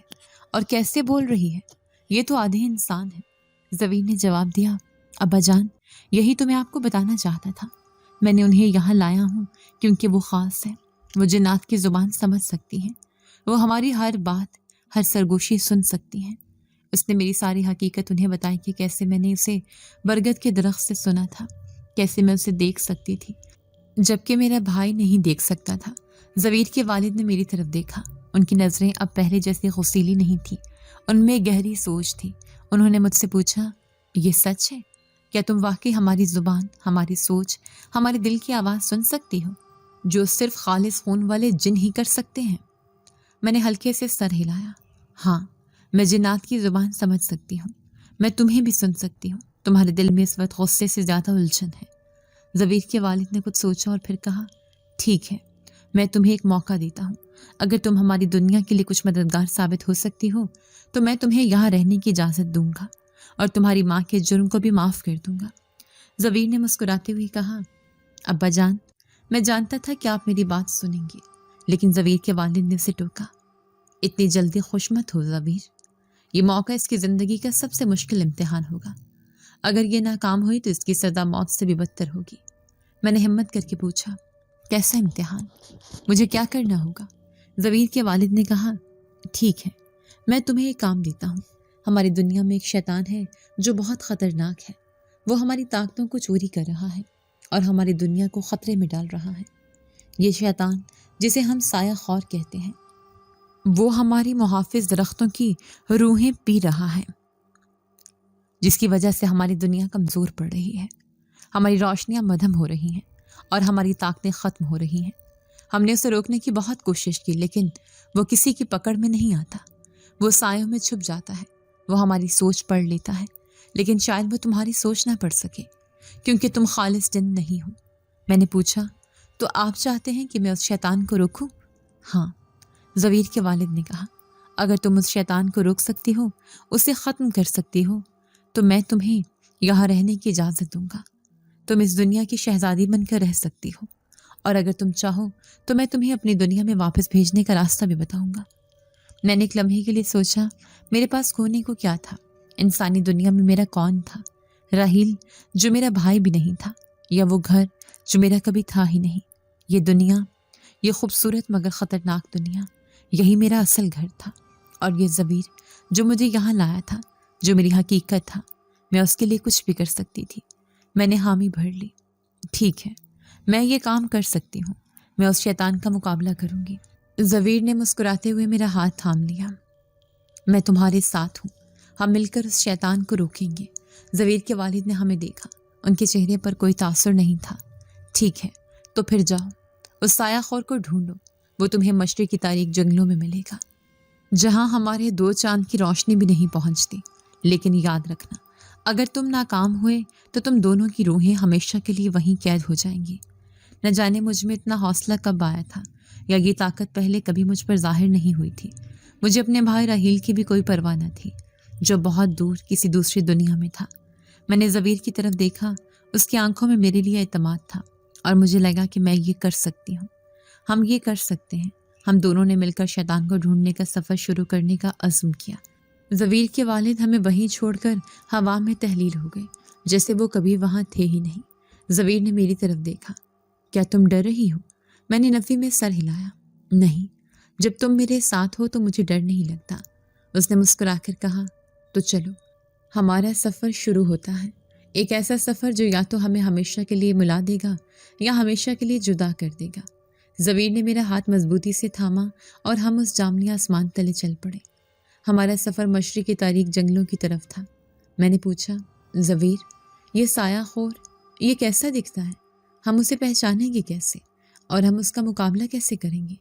اور کیسے بول رہی ہے؟ یہ تو آدھے انسان ہے۔ زویر نے جواب دیا، ابا جان، یہی تو میں آپ کو بتانا چاہتا تھا۔ میں نے انہیں یہاں لایا ہوں کیونکہ وہ خاص ہے۔ وہ جنات کی زبان سمجھ سکتی ہیں۔ وہ ہماری ہر بات، ہر سرگوشی سن سکتی ہیں۔ اس نے میری ساری حقیقت انہیں بتائی کہ کیسے میں نے اسے برگد کے درخت سے سنا تھا، کیسے میں اسے دیکھ سکتی تھی جبکہ میرا بھائی نہیں دیکھ سکتا تھا۔ زویر کے والد نے میری طرف دیکھا۔ ان کی نظریں اب پہلے جیسی غسیلی نہیں تھی، ان میں گہری سوچ تھی۔ انہوں نے مجھ سے پوچھا، یہ سچ ہے؟ کیا تم واقعی ہماری زبان، ہماری سوچ، ہمارے دل کی آواز سن سکتی ہو، جو صرف خالص خون والے جن ہی کر سکتے ہیں؟ میں نے ہلکے سے سر ہلایا۔ ہاں، میں جنات کی زبان سمجھ سکتی ہوں۔ میں تمہیں بھی سن سکتی ہوں۔ تمہارے دل میں اس وقت غصے سے زیادہ الجھن ہے۔ زویر کے والد نے کچھ سوچا اور پھر کہا، ٹھیک ہے، میں تمہیں ایک موقع دیتا ہوں۔ اگر تم ہماری دنیا کے لیے کچھ مددگار ثابت ہو سکتی ہو تو میں تمہیں یہاں رہنے کی اجازت دوں گا اور تمہاری ماں کے جرم کو بھی معاف کر دوں گا۔ زویر نے مسکراتے ہوئے کہا، ابا جان، میں جانتا تھا کہ آپ میری بات سنیں گے، لیکن زویر کے والد نے اسے ٹوکا، اتنی جلدی خوش مت ہو زویر۔ یہ موقع اس کی زندگی کا سب سے مشکل امتحان ہوگا۔ اگر یہ ناکام ہوئی تو اس کی سزا موت سے بھی بدتر ہوگی۔ میں نے ہمت کر کے پوچھا، کیسا امتحان؟ مجھے کیا کرنا ہوگا؟ زویر کے والد نے کہا، ٹھیک ہے، میں تمہیں ایک کام دیتا ہوں۔ ہماری دنیا میں ایک شیطان ہے جو بہت خطرناک ہے۔ وہ ہماری طاقتوں کو چوری کر رہا ہے اور ہماری دنیا کو خطرے میں ڈال رہا ہے۔ یہ شیطان، جسے ہم سایہ خور کہتے ہیں، وہ ہماری محافظ درختوں کی روحیں پی رہا ہے، جس کی وجہ سے ہماری دنیا کمزور پڑ رہی ہے، ہماری روشنیاں مدھم ہو رہی ہیں اور ہماری طاقتیں ختم ہو رہی ہیں۔ ہم نے اسے روکنے کی بہت کوشش کی، لیکن وہ کسی کی پکڑ میں نہیں آتا۔ وہ سایوں میں چھپ جاتا ہے۔ وہ ہماری سوچ پڑھ لیتا ہے، لیکن شاید وہ تمہاری سوچ نہ پڑھ سکے کیونکہ تم خالص جن نہیں ہو۔ میں نے پوچھا، تو آپ چاہتے ہیں کہ میں اس شیطان کو روکوں؟ ہاں، زویر کے والد نے کہا، اگر تم اس شیطان کو روک سکتی ہو، اسے ختم کر سکتی ہو، تو میں تمہیں یہاں رہنے کی اجازت دوں گا۔ تم اس دنیا کی شہزادی بن کر رہ سکتی ہو، اور اگر تم چاہو تو میں تمہیں اپنی دنیا میں واپس بھیجنے کا راستہ بھی بتاؤں گا۔ میں نے ایک لمحے کے لیے سوچا، میرے پاس کھونے کو کیا تھا؟ انسانی دنیا میں میرا کون تھا؟ راحیل، جو میرا بھائی بھی نہیں تھا، یا وہ گھر جو میرا کبھی تھا ہی نہیں؟ یہ دنیا، یہ خوبصورت مگر خطرناک دنیا، یہی میرا اصل گھر تھا۔ اور یہ زویر جو مجھے یہاں لایا تھا، جو میری حقیقت تھا، میں اس کے لیے کچھ بھی کر سکتی تھی۔ میں نے حامی بھر لی۔ ٹھیک ہے، میں یہ کام کر سکتی ہوں۔ میں اس شیطان کا مقابلہ کروں گی۔ زویر نے مسکراتے ہوئے میرا ہاتھ تھام لیا۔ میں تمہارے ساتھ ہوں، ہم مل کر اس شیطان کو روکیں گے۔ زویر کے والد نے ہمیں دیکھا، ان کے چہرے پر کوئی تاثر نہیں تھا۔ ٹھیک ہے، تو پھر جاؤ، اس سایہ خور کو ڈھونڈو، وہ تمہیں مشرق کی تاریک جنگلوں میں ملے گا، جہاں ہمارے 2 چاند کی روشنی بھی نہیں پہنچتی۔ لیکن یاد رکھنا، اگر تم ناکام ہوئے تو تم دونوں کی روحیں ہمیشہ کے لیے وہیں قید ہو جائیں گی۔ نہ جانے مجھ میں اتنا حوصلہ کب آیا تھا، یا یہ طاقت پہلے کبھی مجھ پر ظاہر نہیں ہوئی تھی۔ مجھے اپنے بھائی راحیل کی بھی کوئی پرواہ نہ تھی، جو بہت دور کسی دوسری دنیا میں تھا۔ میں نے زویر کی طرف دیکھا، اس کی آنکھوں میں میرے لیے اعتماد تھا، اور مجھے لگا کہ میں یہ کر سکتی ہوں، ہم یہ کر سکتے ہیں۔ ہم دونوں نے مل کر شیطان کو ڈھونڈنے کا سفر شروع کرنے کا عزم کیا۔ زویر کے والد ہمیں وہیں چھوڑ کر ہوا میں تحلیل ہو گئے، جیسے وہ کبھی وہاں تھے ہی نہیں۔ زویر نے میری طرف دیکھا۔ کیا تم ڈر رہی ہو؟ میں نے نفی میں سر ہلایا۔ نہیں، جب تم میرے ساتھ ہو تو مجھے ڈر نہیں لگتا۔ اس نے مسکرا کر کہا، تو چلو، ہمارا سفر شروع ہوتا ہے، ایک ایسا سفر جو یا تو ہمیں ہمیشہ کے لیے ملا دے گا یا ہمیشہ کے لیے جدا کر دے گا۔ زویر نے میرا ہاتھ مضبوطی سے تھاما اور ہم اس جامنی آسمان تلے چل پڑے۔ ہمارا سفر مشرق کے تاریک جنگلوں کی طرف تھا۔ میں نے پوچھا، زویر، یہ سایہ خور، یہ کیسا دکھتا ہے؟ ہم اسے پہچانیں گے کیسے؟ اور ہم اس کا مقابلہ کیسے کریں گے؟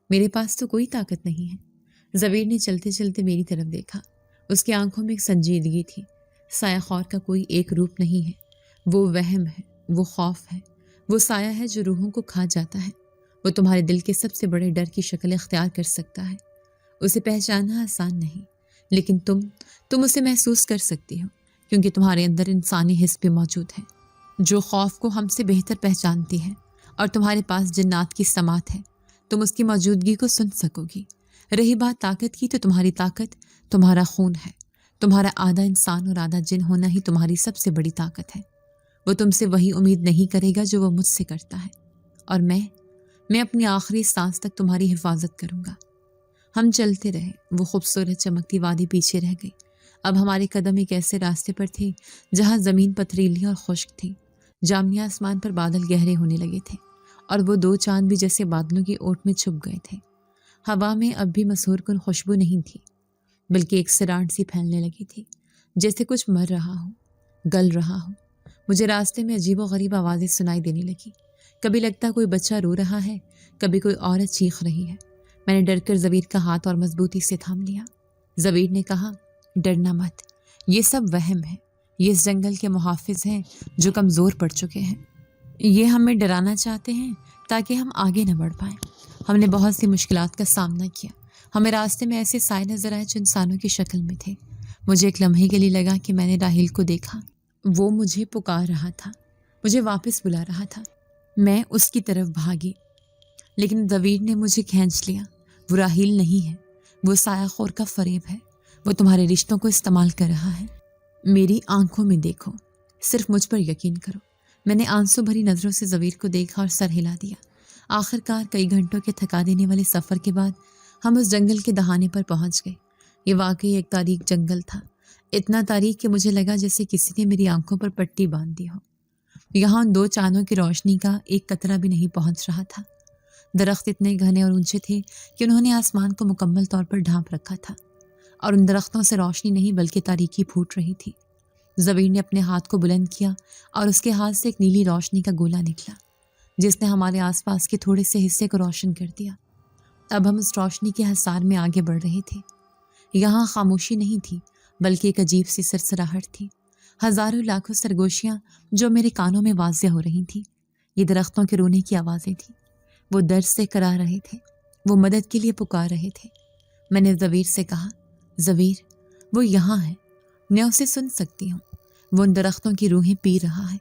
میرے پاس تو کوئی طاقت نہیں ہے۔ زویر نے چلتے چلتے میری طرف دیکھا۔ اس کی آنکھوں میں ایک سنجیدگی تھی۔ سایہ خور کا کوئی ایک روپ نہیں ہے، وہ وہم ہے، وہ خوف ہے، وہ سایہ ہے جو روحوں کو کھا جاتا ہے۔ وہ تمہارے دل کے سب سے بڑے ڈر کی شکل اختیار کر سکتا ہے۔ اسے پہچاننا آسان نہیں، لیکن تم اسے محسوس کر سکتی ہو، کیونکہ تمہارے اندر انسانی حس بھی موجود ہے جو خوف کو ہم سے بہتر پہچانتی ہے، اور تمہارے پاس جنات کی سماعت ہے، تم اس کی موجودگی کو سن سکو گی۔ رہی بات طاقت کی، تو تمہاری طاقت تمہارا خون ہے۔ تمہارا آدھا انسان اور آدھا جن ہونا ہی تمہاری سب سے بڑی طاقت ہے۔ وہ تم سے وہی امید نہیں کرے گا جو وہ مجھ سے کرتا ہے، اور میں اپنی آخری سانس تک تمہاری حفاظت کروں گا۔ ہم چلتے رہے، وہ خوبصورت چمکتی وادی پیچھے رہ گئی۔ اب ہمارے قدم ایک ایسے راستے پر تھے جہاں زمین پتھریلی اور خشک تھی۔ جامنی آسمان پر بادل گہرے ہونے لگے تھے، اور وہ دو چاند بھی جیسے بادلوں کی اوٹ میں چھپ گئے تھے۔ ہوا میں اب بھی مسحور کن خوشبو نہیں تھی، بلکہ ایک سراہٹ سی پھیلنے لگی تھی، جیسے کچھ مر رہا ہو، گل رہا ہو۔ مجھے راستے میں عجیب و غریب آوازیں سنائی دینے لگی۔ کبھی لگتا کوئی بچہ رو رہا ہے، کبھی کوئی عورت چیخ رہی ہے۔ میں نے ڈر کر زویر کا ہاتھ اور مضبوطی سے تھام لیا۔ زویر نے کہا، ڈرنا مت، یہ سب وہم ہے، یہ اس جنگل کے محافظ ہیں جو کمزور پڑ چکے ہیں۔ یہ ہمیں ڈرانا چاہتے ہیں تاکہ ہم آگے نہ بڑھ پائیں۔ ہم نے بہت سی مشکلات کا سامنا کیا۔ ہمیں راستے میں ایسے سائے نظر آئے جو انسانوں کی شکل میں تھے۔ مجھے ایک لمحے کے لیے لگا کہ میں نے راہیل کو دیکھا۔ وہ مجھے پکار رہا تھا، مجھے واپس بلا رہا تھا۔ میں اس کی طرف بھاگی، لیکن زویر نے مجھے کھینچ لیا۔ وہ راہیل نہیں ہے، وہ سایہ خور کا فریب ہے۔ وہ تمہارے رشتوں کو استعمال کر رہا ہے۔ میری آنکھوں میں دیکھو، صرف مجھ پر یقین کرو۔ میں نے آنسو بھری نظروں سے زویر کو دیکھا اور سر ہلا دیا۔ آخر کار کئی گھنٹوں کے تھکا دینے والے سفر کے بعد ہم اس جنگل کے دہانے پر پہنچ گئے۔ یہ واقعی ایک تاریک جنگل تھا، اتنا تاریک کہ مجھے لگا جیسے کسی نے میری آنکھوں پر پٹی باندھ دی ہو۔ یہاں ان دو چاندوں کی روشنی کا ایک قطرہ بھی نہیں پہنچ رہا تھا۔ درخت اتنے گھنے اور اونچے تھے کہ انہوں نے آسمان کو مکمل طور پر ڈھانپ رکھا تھا، اور ان درختوں سے روشنی نہیں بلکہ تاریکی پھوٹ رہی تھی۔ زویر نے اپنے ہاتھ کو بلند کیا اور اس کے ہاتھ سے ایک نیلی روشنی کا گولا نکلا، جس نے ہمارے آس پاس کے تھوڑے سے حصے کو روشن کر دیا۔ اب ہم اس روشنی کے حصار میں آگے بڑھ رہے تھے۔ یہاں خاموشی نہیں تھی، بلکہ ایک عجیب سی سرسراہٹ تھی۔ ہزاروں لاکھوں سرگوشیاں جو میرے کانوں میں واضح ہو رہی تھیں، یہ درختوں کے رونے کی آوازیں تھیں۔ وہ درد سے کرا رہے تھے، وہ مدد کے لیے پکار رہے تھے۔ میں نے زویر سے کہا، زویر، وہ یہاں ہے، میں اسے سن سکتی ہوں۔ وہ ان درختوں کی روحیں پی رہا ہے،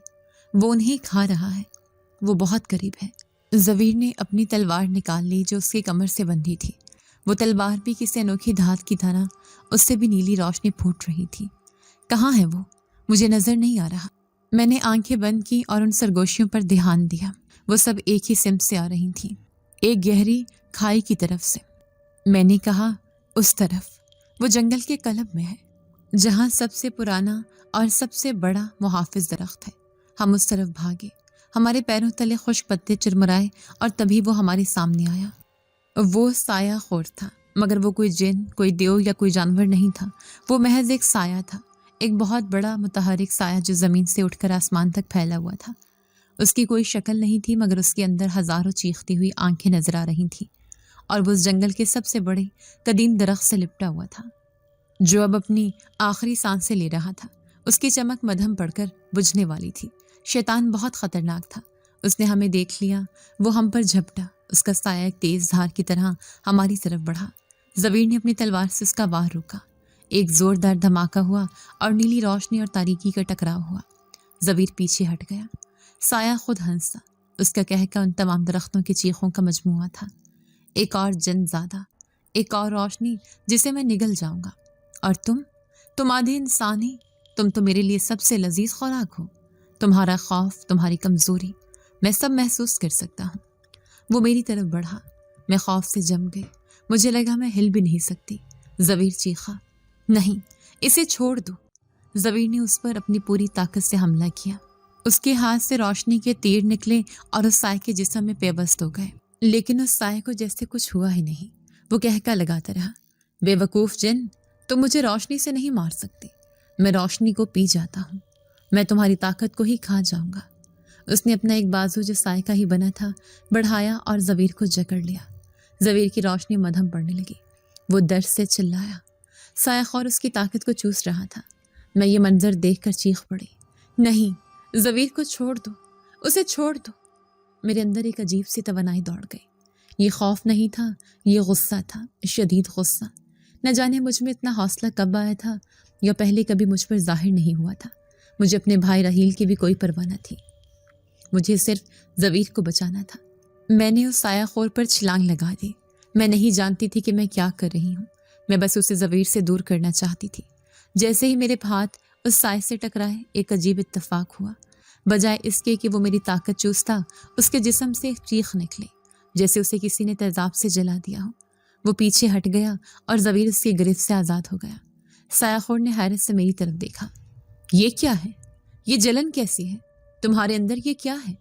وہ انہیں کھا رہا ہے، وہ بہت قریب ہے۔ زویر نے اپنی تلوار نکال لی جو اس کی کمر سے بندھی تھی۔ وہ تلوار بھی کسی انوکھی دھات کی طرح اس سے بھی نیلی روشنی پھوٹ رہی تھی۔ کہاں ہے وہ؟ مجھے نظر نہیں آ رہا۔ میں نے آنکھیں بند کی اور ان سرگوشیوں پر دھیان دیا۔ وہ سب ایک ہی سمت سے آ رہی تھیں، ایک گہری کھائی کی طرف سے۔ میں نے کہا، اس طرف، وہ جنگل کے قلب میں ہے، جہاں سب سے پرانا اور سب سے بڑا محافظ درخت ہے۔ ہم اس طرف بھاگے۔ ہمارے پیروں تلے خشک پتے چرمرائے اور تبھی وہ ہمارے سامنے آیا۔ وہ سایہ خور تھا، مگر وہ کوئی جن، کوئی دیو یا کوئی جانور نہیں تھا۔ وہ محض ایک سایہ تھا، ایک بہت بڑا متحرک سایہ جو زمین سے اٹھ کر آسمان تک پھیلا ہوا تھا۔ اس کی کوئی شکل نہیں تھی، مگر اس کے اندر ہزاروں چیختی ہوئی آنکھیں نظر آ رہی تھیں، اور وہ اس جنگل کے سب سے بڑے قدیم درخت سے لپٹا ہوا تھا جو اب اپنی آخری سانسیں لے رہا تھا۔ اس کی چمک مدھم پڑ کر بجھنے والی تھی۔ شیطان بہت خطرناک تھا۔ اس نے ہمیں دیکھ لیا، وہ ہم پر جھپٹا، اس کا سایہ ایک تیز دھار کی طرح ہماری طرف بڑھا۔ زویر نے اپنی تلوار سے اس کا وار روکا۔ ایک زوردار دھماکہ ہوا اور نیلی روشنی اور تاریکی کا ٹکراؤ ہوا۔ زویر پیچھے ہٹ گیا۔ سایہ خود ہنسا۔ اس کا کہکا ان تمام درختوں کی چیخوں کا مجموعہ تھا۔ ایک اور جن زیادہ، ایک اور روشنی جسے میں نگل جاؤں گا، اور تم آدھی انسانی، تم تو میرے لیے سب سے لذیذ خوراک ہو۔ تمہارا خوف، تمہاری کمزوری میں سب محسوس کر سکتا ہوں۔ وہ میری طرف بڑھا، میں خوف سے جم گئی، مجھے لگا میں ہل بھی نہیں سکتی۔ زبیر چیخا، نہیں، اسے چھوڑ دو۔ زبیر نے اس پر اپنی پوری طاقت سے حملہ کیا۔ اس کے ہاتھ سے روشنی کے تیر نکلے اور اس سائے کے جسم میں پیوست ہو گئے، لیکن اس سائے کو جیسے کچھ ہوا ہی نہیں۔ وہ کہکا لگاتا رہا، بے وقوف جن، تم مجھے روشنی سے نہیں مار سکتے، میں روشنی کو پی جاتا ہوں، میں تمہاری طاقت کو ہی کھا جاؤں گا۔ اس نے اپنا ایک بازو جو سائے کا ہی بنا تھا بڑھایا اور زبیر کو جکڑ لیا۔ زبیر کی روشنی مدھم پڑنے لگی، وہ درد سے چلایا، سایہ خور اس کی طاقت کو چوس رہا تھا۔ میں یہ منظر دیکھ کر چیخ پڑی، نہیں، زبیر کو چھوڑ دو، اسے چھوڑ دو۔ میرے اندر ایک عجیب سی توانائی دوڑ گئی۔ یہ خوف نہیں تھا، یہ غصہ تھا، شدید غصہ۔ نہ جانے مجھ میں اتنا حوصلہ کب آیا تھا، یا پہلے کبھی مجھ پر ظاہر نہیں ہوا تھا۔ مجھے اپنے بھائی رحیل کی بھی کوئی پرواہ نہ تھی، مجھے صرف زبیر کو بچانا تھا۔ میں نے اس سایہ خور پر چھلانگ لگا دی۔ میں نہیں جانتی تھی کہ میں کیا کر رہی ہوں، میں بس اسے زبیر سے دور کرنا چاہتی تھی۔ جیسے ہی میرے ہاتھ اس سائے سے ٹکرائے، ایک عجیب اتفاق ہوا۔ بجائے اس کے کہ وہ میری طاقت چوستا، اس کے جسم سے ایک چیخ نکلی، جیسے اسے کسی نے تیزاب سے جلا دیا ہو۔ وہ پیچھے ہٹ گیا اور زبیر اس کی گرفت سے آزاد ہو گیا۔ سایہ خور نے حیرت سے میری طرف دیکھا، یہ کیا ہے؟ یہ جلن کیسی ہے؟ تمہارے اندر یہ کیا ہے؟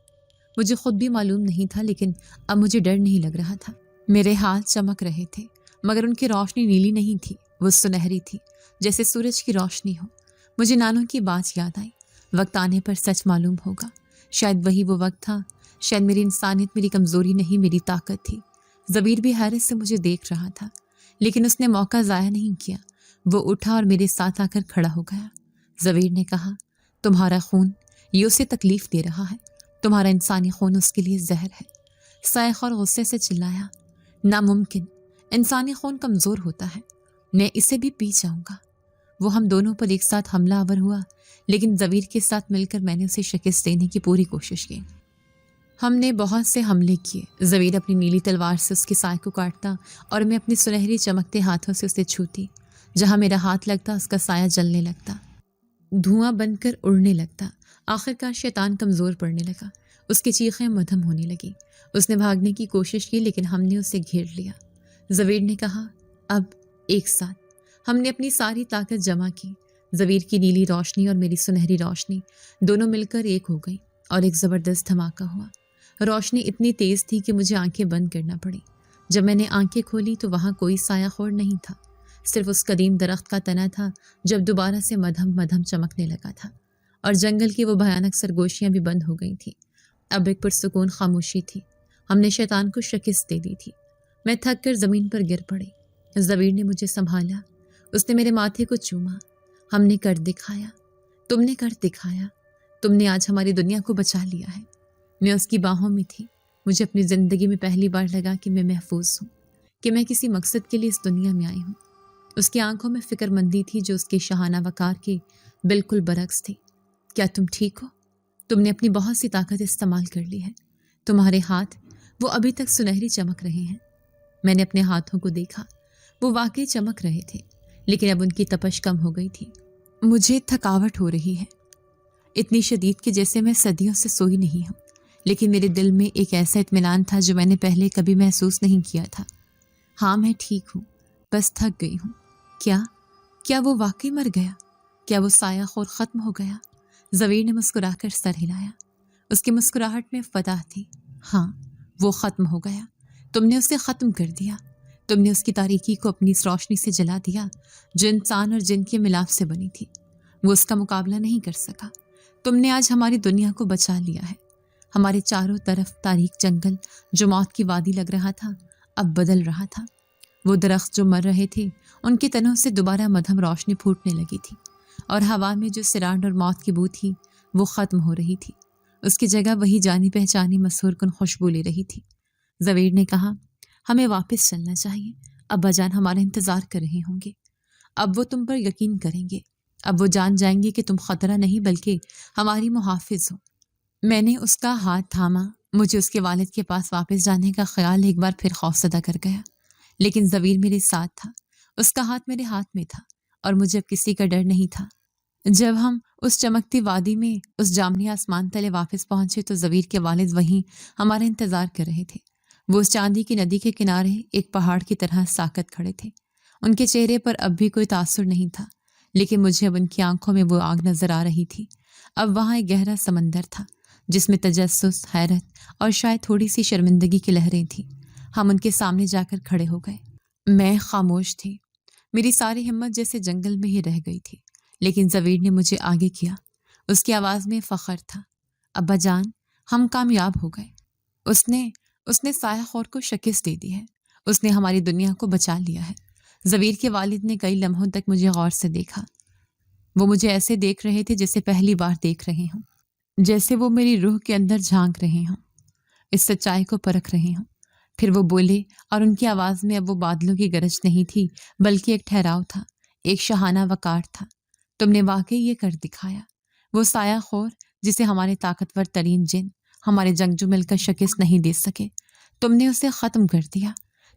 مجھے خود بھی معلوم نہیں تھا، لیکن اب مجھے ڈر نہیں لگ رہا تھا۔ میرے ہاتھ چمک رہے تھے، مگر ان کی روشنی نیلی نہیں تھی، وہ سنہری تھی، جیسے سورج کی روشنی ہو۔ مجھے نانوں کی بات یاد آئی، وقت آنے پر سچ معلوم ہوگا۔ شاید وہی وہ وقت تھا، شاید میری انسانیت میری کمزوری نہیں، میری طاقت تھی۔ زبیر بھی حیرت سے مجھے دیکھ رہا تھا، لیکن اس نے موقع ضائع نہیں کیا۔ وہ اٹھا اور میرے ساتھ آ کر کھڑا ہو گیا۔ زبیر نے کہا، تمہارا خون یہ اسے تکلیف دے رہا ہے، تمہارا انسانی خون اس کے لیے زہر ہے۔ سایہ خور غصے سے چلایا، ناممکن، انسانی خون کمزور ہوتا ہے، میں اسے بھی پی جاؤں گا۔ وہ ہم دونوں پر ایک ساتھ حملہ آور ہوا، لیکن زبیر کے ساتھ مل کر میں نے اسے شکست دینے کی پوری کوشش کی۔ ہم نے بہت سے حملے کیے، زبیر اپنی نیلی تلوار سے اس کے سائے کو کاٹتا اور میں اپنی سنہری چمکتے ہاتھوں سے اسے چھوتی۔ جہاں میرا ہاتھ لگتا اس کا سایہ جلنے لگتا، دھواں بن کر اڑنے لگتا۔ آخر کار شیطان کمزور پڑنے لگا، اس کی چیخیں مدھم ہونے لگی۔ اس نے بھاگنے کی کوشش کی، لیکن ہم نے اسے گھیر لیا۔ زبیر نے کہا، اب ایک ساتھ۔ ہم نے اپنی ساری طاقت جمع کی۔ زبیر کی نیلی روشنی اور میری سنہری روشنی دونوں مل کر ایک ہو گئی اور ایک زبردست دھماکہ ہوا۔ روشنی اتنی تیز تھی کہ مجھے آنکھیں بند کرنا پڑی۔ جب میں نے آنکھیں کھولی تو وہاں کوئی سایہ خور نہیں تھا، صرف اس قدیم درخت کا تنا تھا جب دوبارہ سے مدھم مدھم چمکنے لگا تھا، اور جنگل کی وہ بھیانک سرگوشیاں بھی بند ہو گئی تھیں۔ اب ایک پرسکون خاموشی تھی۔ ہم نے شیطان کو شکست دے دی تھی۔ میں تھک کر زمین پر گر پڑی۔ زبیر نے مجھے سنبھالا، اس نے میرے ماتھے کو چوما۔ ہم نے کر دکھایا، تم نے کر دکھایا، تم نے آج ہماری دنیا کو بچا لیا ہے۔ میں اس کی باہوں میں تھی۔ مجھے اپنی زندگی میں پہلی بار لگا کہ میں محفوظ ہوں، کہ میں کسی مقصد کے لیے اس دنیا میں آئی ہوں۔ اس کی آنکھوں میں فکر مندی تھی جو اس کے شاہانہ وقار کے بالکل برعکس تھی۔ کیا تم ٹھیک ہو؟ تم نے اپنی بہت سی طاقت استعمال کر لی ہے، تمہارے ہاتھ وہ ابھی تک سنہری چمک رہے ہیں۔ میں نے اپنے ہاتھوں کو دیکھا، وہ واقعی چمک رہے تھے، لیکن اب ان کی تپش کم ہو گئی تھی۔ مجھے تھکاوٹ ہو رہی ہے، اتنی شدید کہ جیسے میں صدیوں سے سوئی نہیں ہوں، لیکن میرے دل میں ایک ایسا اطمینان تھا جو میں نے پہلے کبھی محسوس نہیں کیا تھا۔ ہاں، میں ٹھیک ہوں، بس تھک گئی ہوں۔ کیا وہ واقعی مر گیا؟ کیا وہ سایہ خور ختم ہو گیا؟ زبیر نے مسکرا کر سر ہلایا۔ اس کی مسکراہٹ میں فتح تھی۔ ہاں، وہ ختم ہو گیا، تم نے اسے ختم کر دیا۔ تم نے اس کی تاریکی کو اپنی اس روشنی سے جلا دیا جو انسان اور جن کے ملاپ سے بنی تھی۔ وہ اس کا مقابلہ نہیں کر سکا۔ تم نے آج ہماری دنیا کو بچا لیا ہے۔ ہمارے چاروں طرف تاریک جنگل جو موت کی وادی لگ رہا تھا، اب بدل رہا تھا۔ وہ درخت جو مر رہے تھے، ان کے تنوں سے دوبارہ مدھم روشنی پھوٹنے لگی تھی، اور ہوا میں جو سرانڈ اور موت کی بو تھی وہ ختم ہو رہی تھی۔ اس کی جگہ وہی جانی پہچانی مسحور کن خوشبو لے رہی تھی۔ زبیر نے کہا، ہمیں واپس چلنا چاہیے، ابا جان ہمارا انتظار کر رہے ہوں گے۔ اب وہ تم پر یقین کریں گے، اب وہ جان جائیں گے کہ تم خطرہ نہیں بلکہ ہماری محافظ ہو۔ میں نے اس کا ہاتھ تھاما۔ مجھے اس کے والد کے پاس واپس جانے کا خیال ایک بار پھر خوفزدہ کر گیا، لیکن زبیر میرے ساتھ تھا۔ اس کا ہاتھ میرے ہاتھ میں تھا اور مجھے اب کسی کا ڈر نہیں تھا۔ جب ہم اس چمکتی وادی میں اس جامنی آسمان تلے واپس پہنچے تو زویر کے والد وہیں ہمارا انتظار کر رہے تھے۔ وہ اس چاندی کی ندی کے کنارے ایک پہاڑ کی طرح ساکت کھڑے تھے۔ ان کے چہرے پر اب بھی کوئی تاثر نہیں تھا، لیکن مجھے اب ان کی آنکھوں میں وہ آگ نظر آ رہی تھی۔ اب وہاں ایک گہرا سمندر تھا جس میں تجسس، حیرت اور شاید تھوڑی سی شرمندگی کی لہریں تھیں۔ ہم ان کے سامنے جا کر کھڑے ہو گئے۔ میں خاموش تھی، میری ساری ہمت جیسے جنگل میں ہی رہ گئی تھی، لیکن زویر نے مجھے آگے کیا۔ اس کی آواز میں فخر تھا۔ ابا جان، ہم کامیاب ہو گئے۔ اس نے سایہ خور کو شکست دے دی ہے۔ اس نے ہماری دنیا کو بچا لیا ہے۔ زویر کے والد نے کئی لمحوں تک مجھے غور سے دیکھا۔ وہ مجھے ایسے دیکھ رہے تھے جیسے پہلی بار دیکھ رہے ہوں، جیسے وہ میری روح کے اندر جھانک رہے ہوں، اس سچائی کو پرکھ رہے ہوں۔ پھر وہ بولے، اور ان کی آواز میں اب وہ بادلوں کی گرج نہیں تھی بلکہ ایک ٹھہراؤ تھا، ایک شاہانہ وقار تھا۔ تم نے واقعی یہ کر دکھایا۔ وہ سایہ خور جسے ہمارے طاقتور ترین جن، ہمارے جنگجو مل کر شکست نہیں دے سکے، تم نے اسے ختم کر دیا۔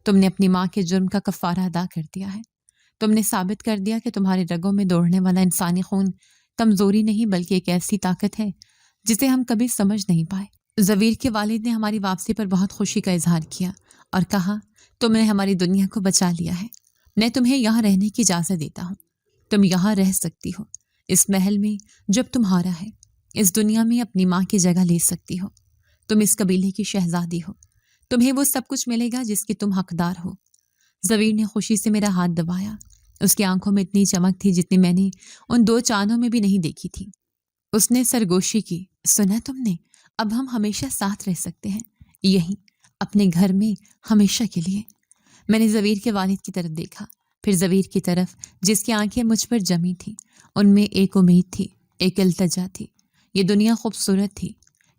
تم نے اپنی ماں کے جرم کا کفارہ ادا کر دیا ہے۔ تم نے ثابت کر دیا کہ تمہارے رگوں میں دوڑنے والا انسانی خون کمزوری نہیں بلکہ ایک ایسی طاقت ہے جسے ہم کبھی سمجھ نہیں پائے۔ زویر کے والد نے ہماری واپسی پر بہت خوشی کا اظہار کیا اور کہا، تم نے ہماری دنیا کو بچا لیا ہے۔ میں تمہیں یہاں رہنے کی اجازت دیتا ہوں۔ تم یہاں رہ سکتی ہو، اس محل میں جب تمہارا ہے، اس دنیا میں اپنی ماں کی جگہ لے سکتی ہو۔ تم اس قبیلے کی شہزادی ہو، تمہیں وہ سب کچھ ملے گا جس کی تم حقدار ہو۔ زویر نے خوشی سے میرا ہاتھ دبایا۔ اس کی آنکھوں میں اتنی چمک تھی جتنی میں نے ان 2 چاندوں میں بھی نہیں دیکھی تھی۔ اس نے سرگوشی کی، سنا تم نے؟ اب ہم ہمیشہ ساتھ رہ سکتے ہیں، یہیں اپنے گھر میں، ہمیشہ کے لیے۔ میں نے زویر کے والد کی طرف دیکھا، پھر زویر کی طرف جس کی آنکھیں مجھ پر جمی تھیں۔ ان میں ایک امید تھی، ایک التجا تھی۔ یہ دنیا خوبصورت تھی،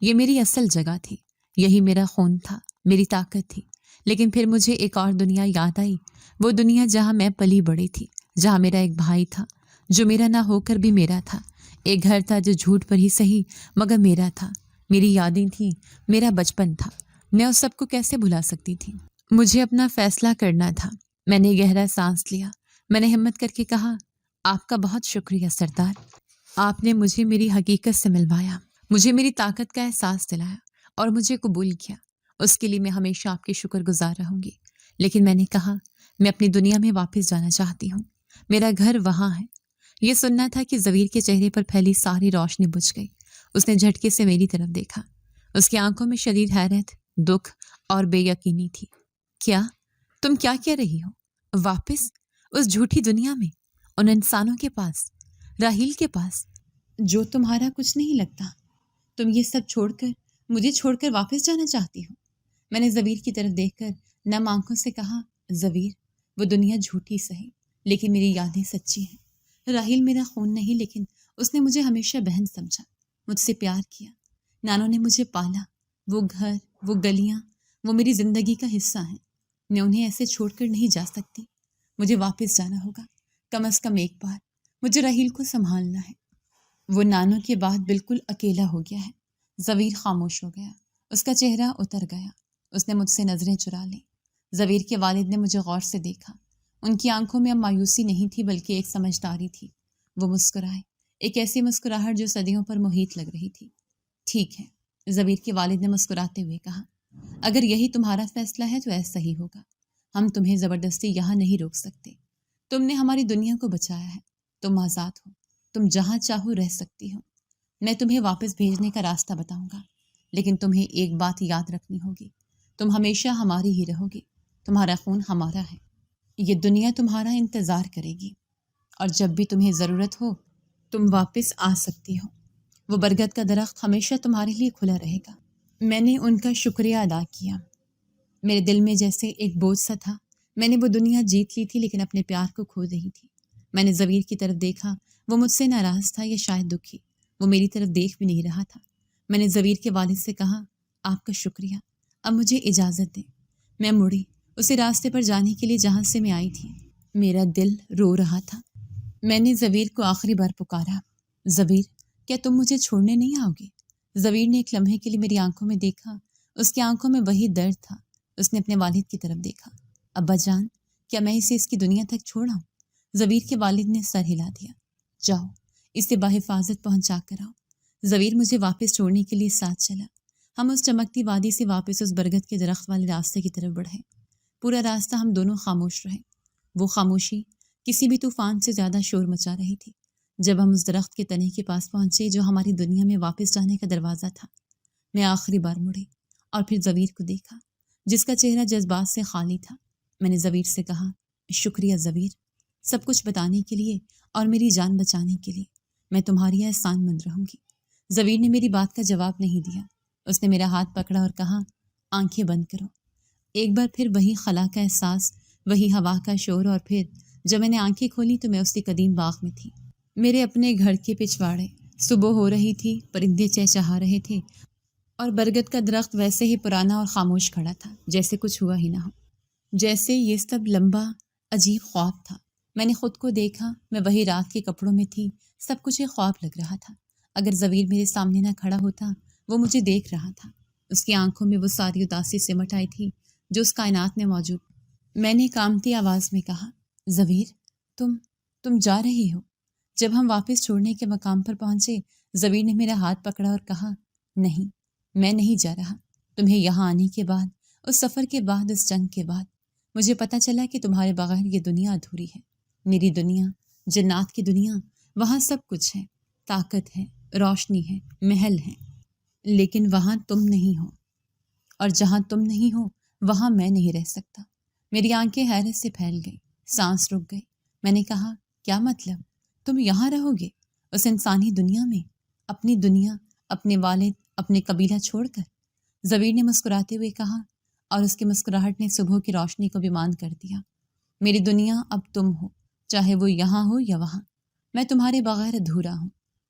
یہ میری اصل جگہ تھی، یہی میرا خون تھا، میری طاقت تھی۔ لیکن پھر مجھے ایک اور دنیا یاد آئی، وہ دنیا جہاں میں پلی بڑی تھی، جہاں میرا ایک بھائی تھا جو میرا نہ ہو کر بھی میرا تھا، ایک گھر تھا جو جھوٹ پر ہی صحیح مگر میرا تھا، میری یادیں تھیں، میرا بچپن تھا۔ میں اس سب کو کیسے بھلا سکتی تھی؟ مجھے اپنا فیصلہ کرنا تھا۔ میں نے گہرا سانس لیا۔ میں نے ہمت کر کے کہا، آپ کا بہت شکریہ سردار۔ آپ نے مجھے میری حقیقت سے ملوایا، مجھے میری طاقت کا احساس دلایا اور مجھے قبول کیا۔ اس کے لیے میں ہمیشہ آپ کی شکر گزار رہوں گی۔ لیکن میں نے کہا، میں اپنی دنیا میں واپس جانا چاہتی ہوں، میرا گھر وہاں ہے۔ یہ سننا تھا کہ زویر کے چہرے پر پھیلی ساری روشنی بجھ گئی۔ اس نے جھٹکے سے میری طرف دیکھا۔ اس کی آنکھوں میں شدید حیرت، دکھ اور بے یقینی تھی۔ کیا؟ تم کیا کہہ رہی ہو؟ واپس؟ اس جھوٹی دنیا میں، ان انسانوں کے پاس، راحیل کے پاس، جو تمہارا کچھ نہیں لگتا؟ تم یہ سب چھوڑ کر، مجھے چھوڑ کر واپس جانا چاہتی ہو؟ میں نے زویر کی طرف دیکھ کر نم آنکھوں سے کہا، زویر، وہ دنیا جھوٹی سہی لیکن میری یادیں سچی ہیں۔ راحیل میرا خون نہیں، لیکن اس نے مجھے ہمیشہ بہن سمجھا، مجھ سے پیار کیا۔ نانوں نے مجھے پالا۔ وہ گھر، وہ گلیاں، وہ میری زندگی کا حصہ ہیں۔ میں انہیں ایسے چھوڑ کر نہیں جا سکتی۔ مجھے واپس جانا ہوگا، کم از کم ایک بار۔ مجھے راحیل کو سنبھالنا ہے۔ وہ نانوں کے بعد بالکل اکیلا ہو گیا ہے۔ زویر خاموش ہو گیا، اس کا چہرہ اتر گیا۔ اس نے مجھ سے نظریں چرا لیں۔ زویر کے والد نے مجھے غور سے دیکھا۔ ان کی آنکھوں میں اب مایوسی نہیں تھی بلکہ ایک سمجھداری تھی۔ وہ مسکرائے، ایک ایسی مسکراہٹ جو صدیوں پر محیط لگ رہی تھی۔ ٹھیک ہے، زویر کے والد نے مسکراتے ہوئے کہا، اگر یہی تمہارا فیصلہ ہے تو ایسا ہی ہوگا۔ ہم تمہیں زبردستی یہاں نہیں روک سکتے۔ تم نے ہماری دنیا کو بچایا ہے، تم آزاد ہو، تم جہاں چاہو رہ سکتی ہو۔ میں تمہیں واپس بھیجنے کا راستہ بتاؤں گا، لیکن تمہیں ایک بات یاد رکھنی ہوگی، تم ہمیشہ ہماری ہی رہو گی، تمہارا خون ہمارا ہے، یہ دنیا تمہارا انتظار کرے گی، اور جب بھی تمہیں ضرورت ہو تم واپس آ سکتی ہو۔ وہ برگد کا درخت ہمیشہ تمہارے لیے کھلا رہے گا۔ میں نے ان کا شکریہ ادا کیا۔ میرے دل میں جیسے ایک بوجھ سا تھا۔ میں نے وہ دنیا جیت لی تھی لیکن اپنے پیار کو کھو رہی تھی۔ میں نے زویر کی طرف دیکھا، وہ مجھ سے ناراض تھا یا شاید دکھی، وہ میری طرف دیکھ بھی نہیں رہا تھا۔ میں نے زویر کے والد سے کہا، آپ کا شکریہ، اب مجھے اجازت دیں۔ میں مڑی اسے راستے پر جانے کے لیے جہاں سے میں آئی تھی۔ میرا دل رو رہا تھا۔ میں نے زویر کو آخری بار پکارا، زویر، کیا تم مجھے چھوڑنے نہیں آؤ گے؟ زویر نے ایک لمحے کے لیے میری آنکھوں میں دیکھا۔ اس کی آنکھوں میں وہی درد تھا۔ اس نے اپنے والد کی طرف دیکھا، ابا جان، کیا میں اسے اس کی دنیا تک چھوڑ آؤں؟ ضویر کے والد نے سر ہلا دیا۔ جاؤ اسے بحفاظت پہنچا کر آؤ۔ ضویر مجھے واپس چھوڑنے کے لیے ساتھ چلا۔ ہم اس چمکتی وادی سے واپس اس برگد کے درخت والے راستے کی طرف بڑھے۔ پورا راستہ ہم دونوں خاموش رہے۔ وہ خاموشی کسی بھی طوفان سے زیادہ شور مچا رہی تھی۔ جب ہم اس درخت کے تنے کے پاس پہنچے جو ہماری دنیا میں واپس جانے کا دروازہ تھا، میں آخری بار مڑی اور پھر ضویر کو دیکھا جس کا چہرہ جذبات سے خالی تھا۔ میں نے ضویر سے کہا، شکریہ ضویر، سب کچھ بتانے کے لیے اور میری جان بچانے کے لیے۔ میں تمہاری احسان مند رہوں گی۔ ضویر نے میری بات کا جواب نہیں دیا۔ اس نے میرا ہاتھ پکڑا اور کہا، آنکھیں بند کرو۔ ایک بار پھر وہی خلا کا احساس، وہی ہوا کا شور، اور پھر جب میں نے آنکھیں کھولی تو میں اسی قدیم باغ میں تھی۔ میرے اپنے گھر کے پچھواڑے صبح ہو رہی تھی، پرندے چہچہا رہے تھے اور برگد کا درخت ویسے ہی پرانا اور خاموش کھڑا تھا، جیسے کچھ ہوا ہی نہ ہو، جیسے یہ سب لمبا عجیب خواب تھا۔ میں نے خود کو دیکھا، میں وہی رات کے کپڑوں میں تھی، سب کچھ ایک خواب لگ رہا تھا۔ اگر ضویر میرے سامنے نہ کھڑا ہوتا، وہ مجھے دیکھ رہا تھا۔ اس کی آنکھوں میں وہ ساری اداسی سمٹ آئی تھی جو اس کائنات میں موجود۔ میں نے کامتی آواز میں کہا، ضویر، تم جا رہی ہو؟ جب ہم واپس چھوڑنے کے مقام پر پہنچے، ضویر نے میرا ہاتھ پکڑا اور کہا، نہیں، میں نہیں جا رہا۔ تمہیں یہاں آنے کے بعد، اس سفر کے بعد، اس جنگ کے بعد، مجھے پتہ چلا کہ تمہارے بغیر یہ دنیا ادھوری ہے۔ میری دنیا، جنات کی دنیا، وہاں سب کچھ ہے، طاقت ہے، روشنی ہے، محل ہے، لیکن وہاں تم نہیں ہو، اور جہاں تم نہیں ہو وہاں میں نہیں رہ سکتا۔ میری آنکھیں حیرت سے پھیل گئی، سانس رک گئی۔ میں نے کہا، کیا مطلب؟ تم یہاں رہو گے، اس انسانی دنیا میں، اپنی دنیا، اپنے والد، اپنے قبیلہ چھوڑ کر؟ ضویر نے مسکراتے ہوئے کہا، اور اس کی مسکراہٹ نے صبح کی روشنی کو بھی مان کر دیا۔ میری دنیا اب تم ہو، چاہے وہ یہاں ہو یا وہاں۔ میں تمہارے بغیر ادھورا ہوں۔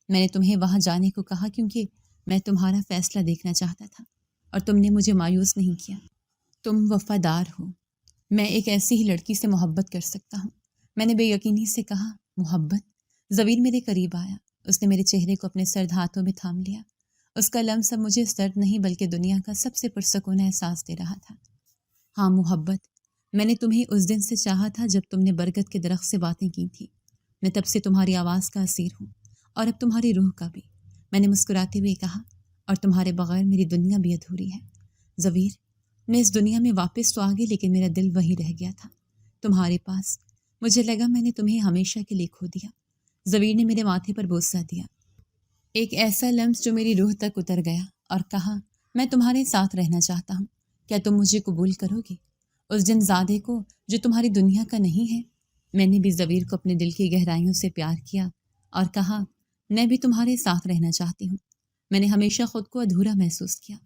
میں نے تمہیں وہاں جانے کو کہا کیونکہ میں تمہارا فیصلہ دیکھنا چاہتا تھا، اور تم نے مجھے مایوس نہیں کیا۔ تم وفادار ہو۔ میں ایک ایسی ہی لڑکی سے محبت کر سکتا ہوں۔ میں نے بے یقینی سے کہا، محبت؟ ضویر میرے قریب آیا۔ اس نے میرے چہرے کو اپنے سرد ہاتھوں میں تھام لیا۔ اس کا لمس اب مجھے سرد نہیں بلکہ دنیا کا سب سے پرسکون احساس دے رہا تھا۔ ہاں محبت، میں نے تمہیں اس دن سے چاہا تھا جب تم نے برگد کے درخت سے باتیں کی تھی۔ میں تب سے تمہاری آواز کا اسیر ہوں، اور اب تمہاری روح کا بھی۔ میں نے مسکراتے ہوئے کہا، اور تمہارے بغیر میری دنیا بھی ادھوری ہے۔ ضویر، میں اس دنیا میں واپس تو آ گئی، لیکن میرا دل وہی رہ گیا تھا، تمہارے پاس۔ مجھے لگا میں نے تمہیں ہمیشہ کے لیے کھو دیا۔ ضویر نے میرے ماتھے پر بوسہ دیا، ایک ایسا لمس جو میری روح تک اتر گیا، اور کہا، میں تمہارے ساتھ رہنا چاہتا ہوں، کیا تم مجھے قبول کرو گے؟ اس جن زادے کو جو تمہاری دنیا کا نہیں ہے۔ میں نے بھی ضویر کو اپنے دل کی گہرائیوں سے پیار کیا اور کہا، میں بھی تمہارے ساتھ رہنا چاہتی ہوں۔ میں نے ہمیشہ خود کو ادھورا محسوس کیا،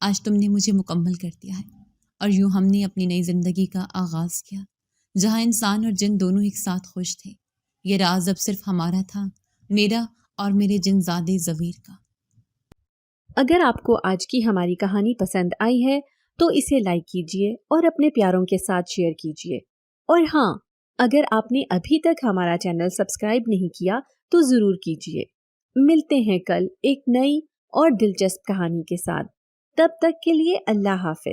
آج تم نے مجھے مکمل کر دیا ہے، اور یوں ہم نے اپنی نئی زندگی کا آغاز کیا، جہاں انسان اور جن دونوں ایک ساتھ خوش تھے۔ یہ راز اب صرف ہمارا تھا، میرا اور میرے جن زادے ضویر کا۔ اگر آپ کو آج کی ہماری کہانی پسند آئی ہے تو اسے لائک کیجیے اور اپنے پیاروں کے ساتھ شیئر کیجیے، اور ہاں، اگر آپ نے ابھی تک ہمارا چینل سبسکرائب نہیں کیا تو ضرور کیجیے۔ ملتے ہیں کل ایک نئی اور دلچسپ کہانی کے ساتھ، تب تک کے لیے اللہ حافظ۔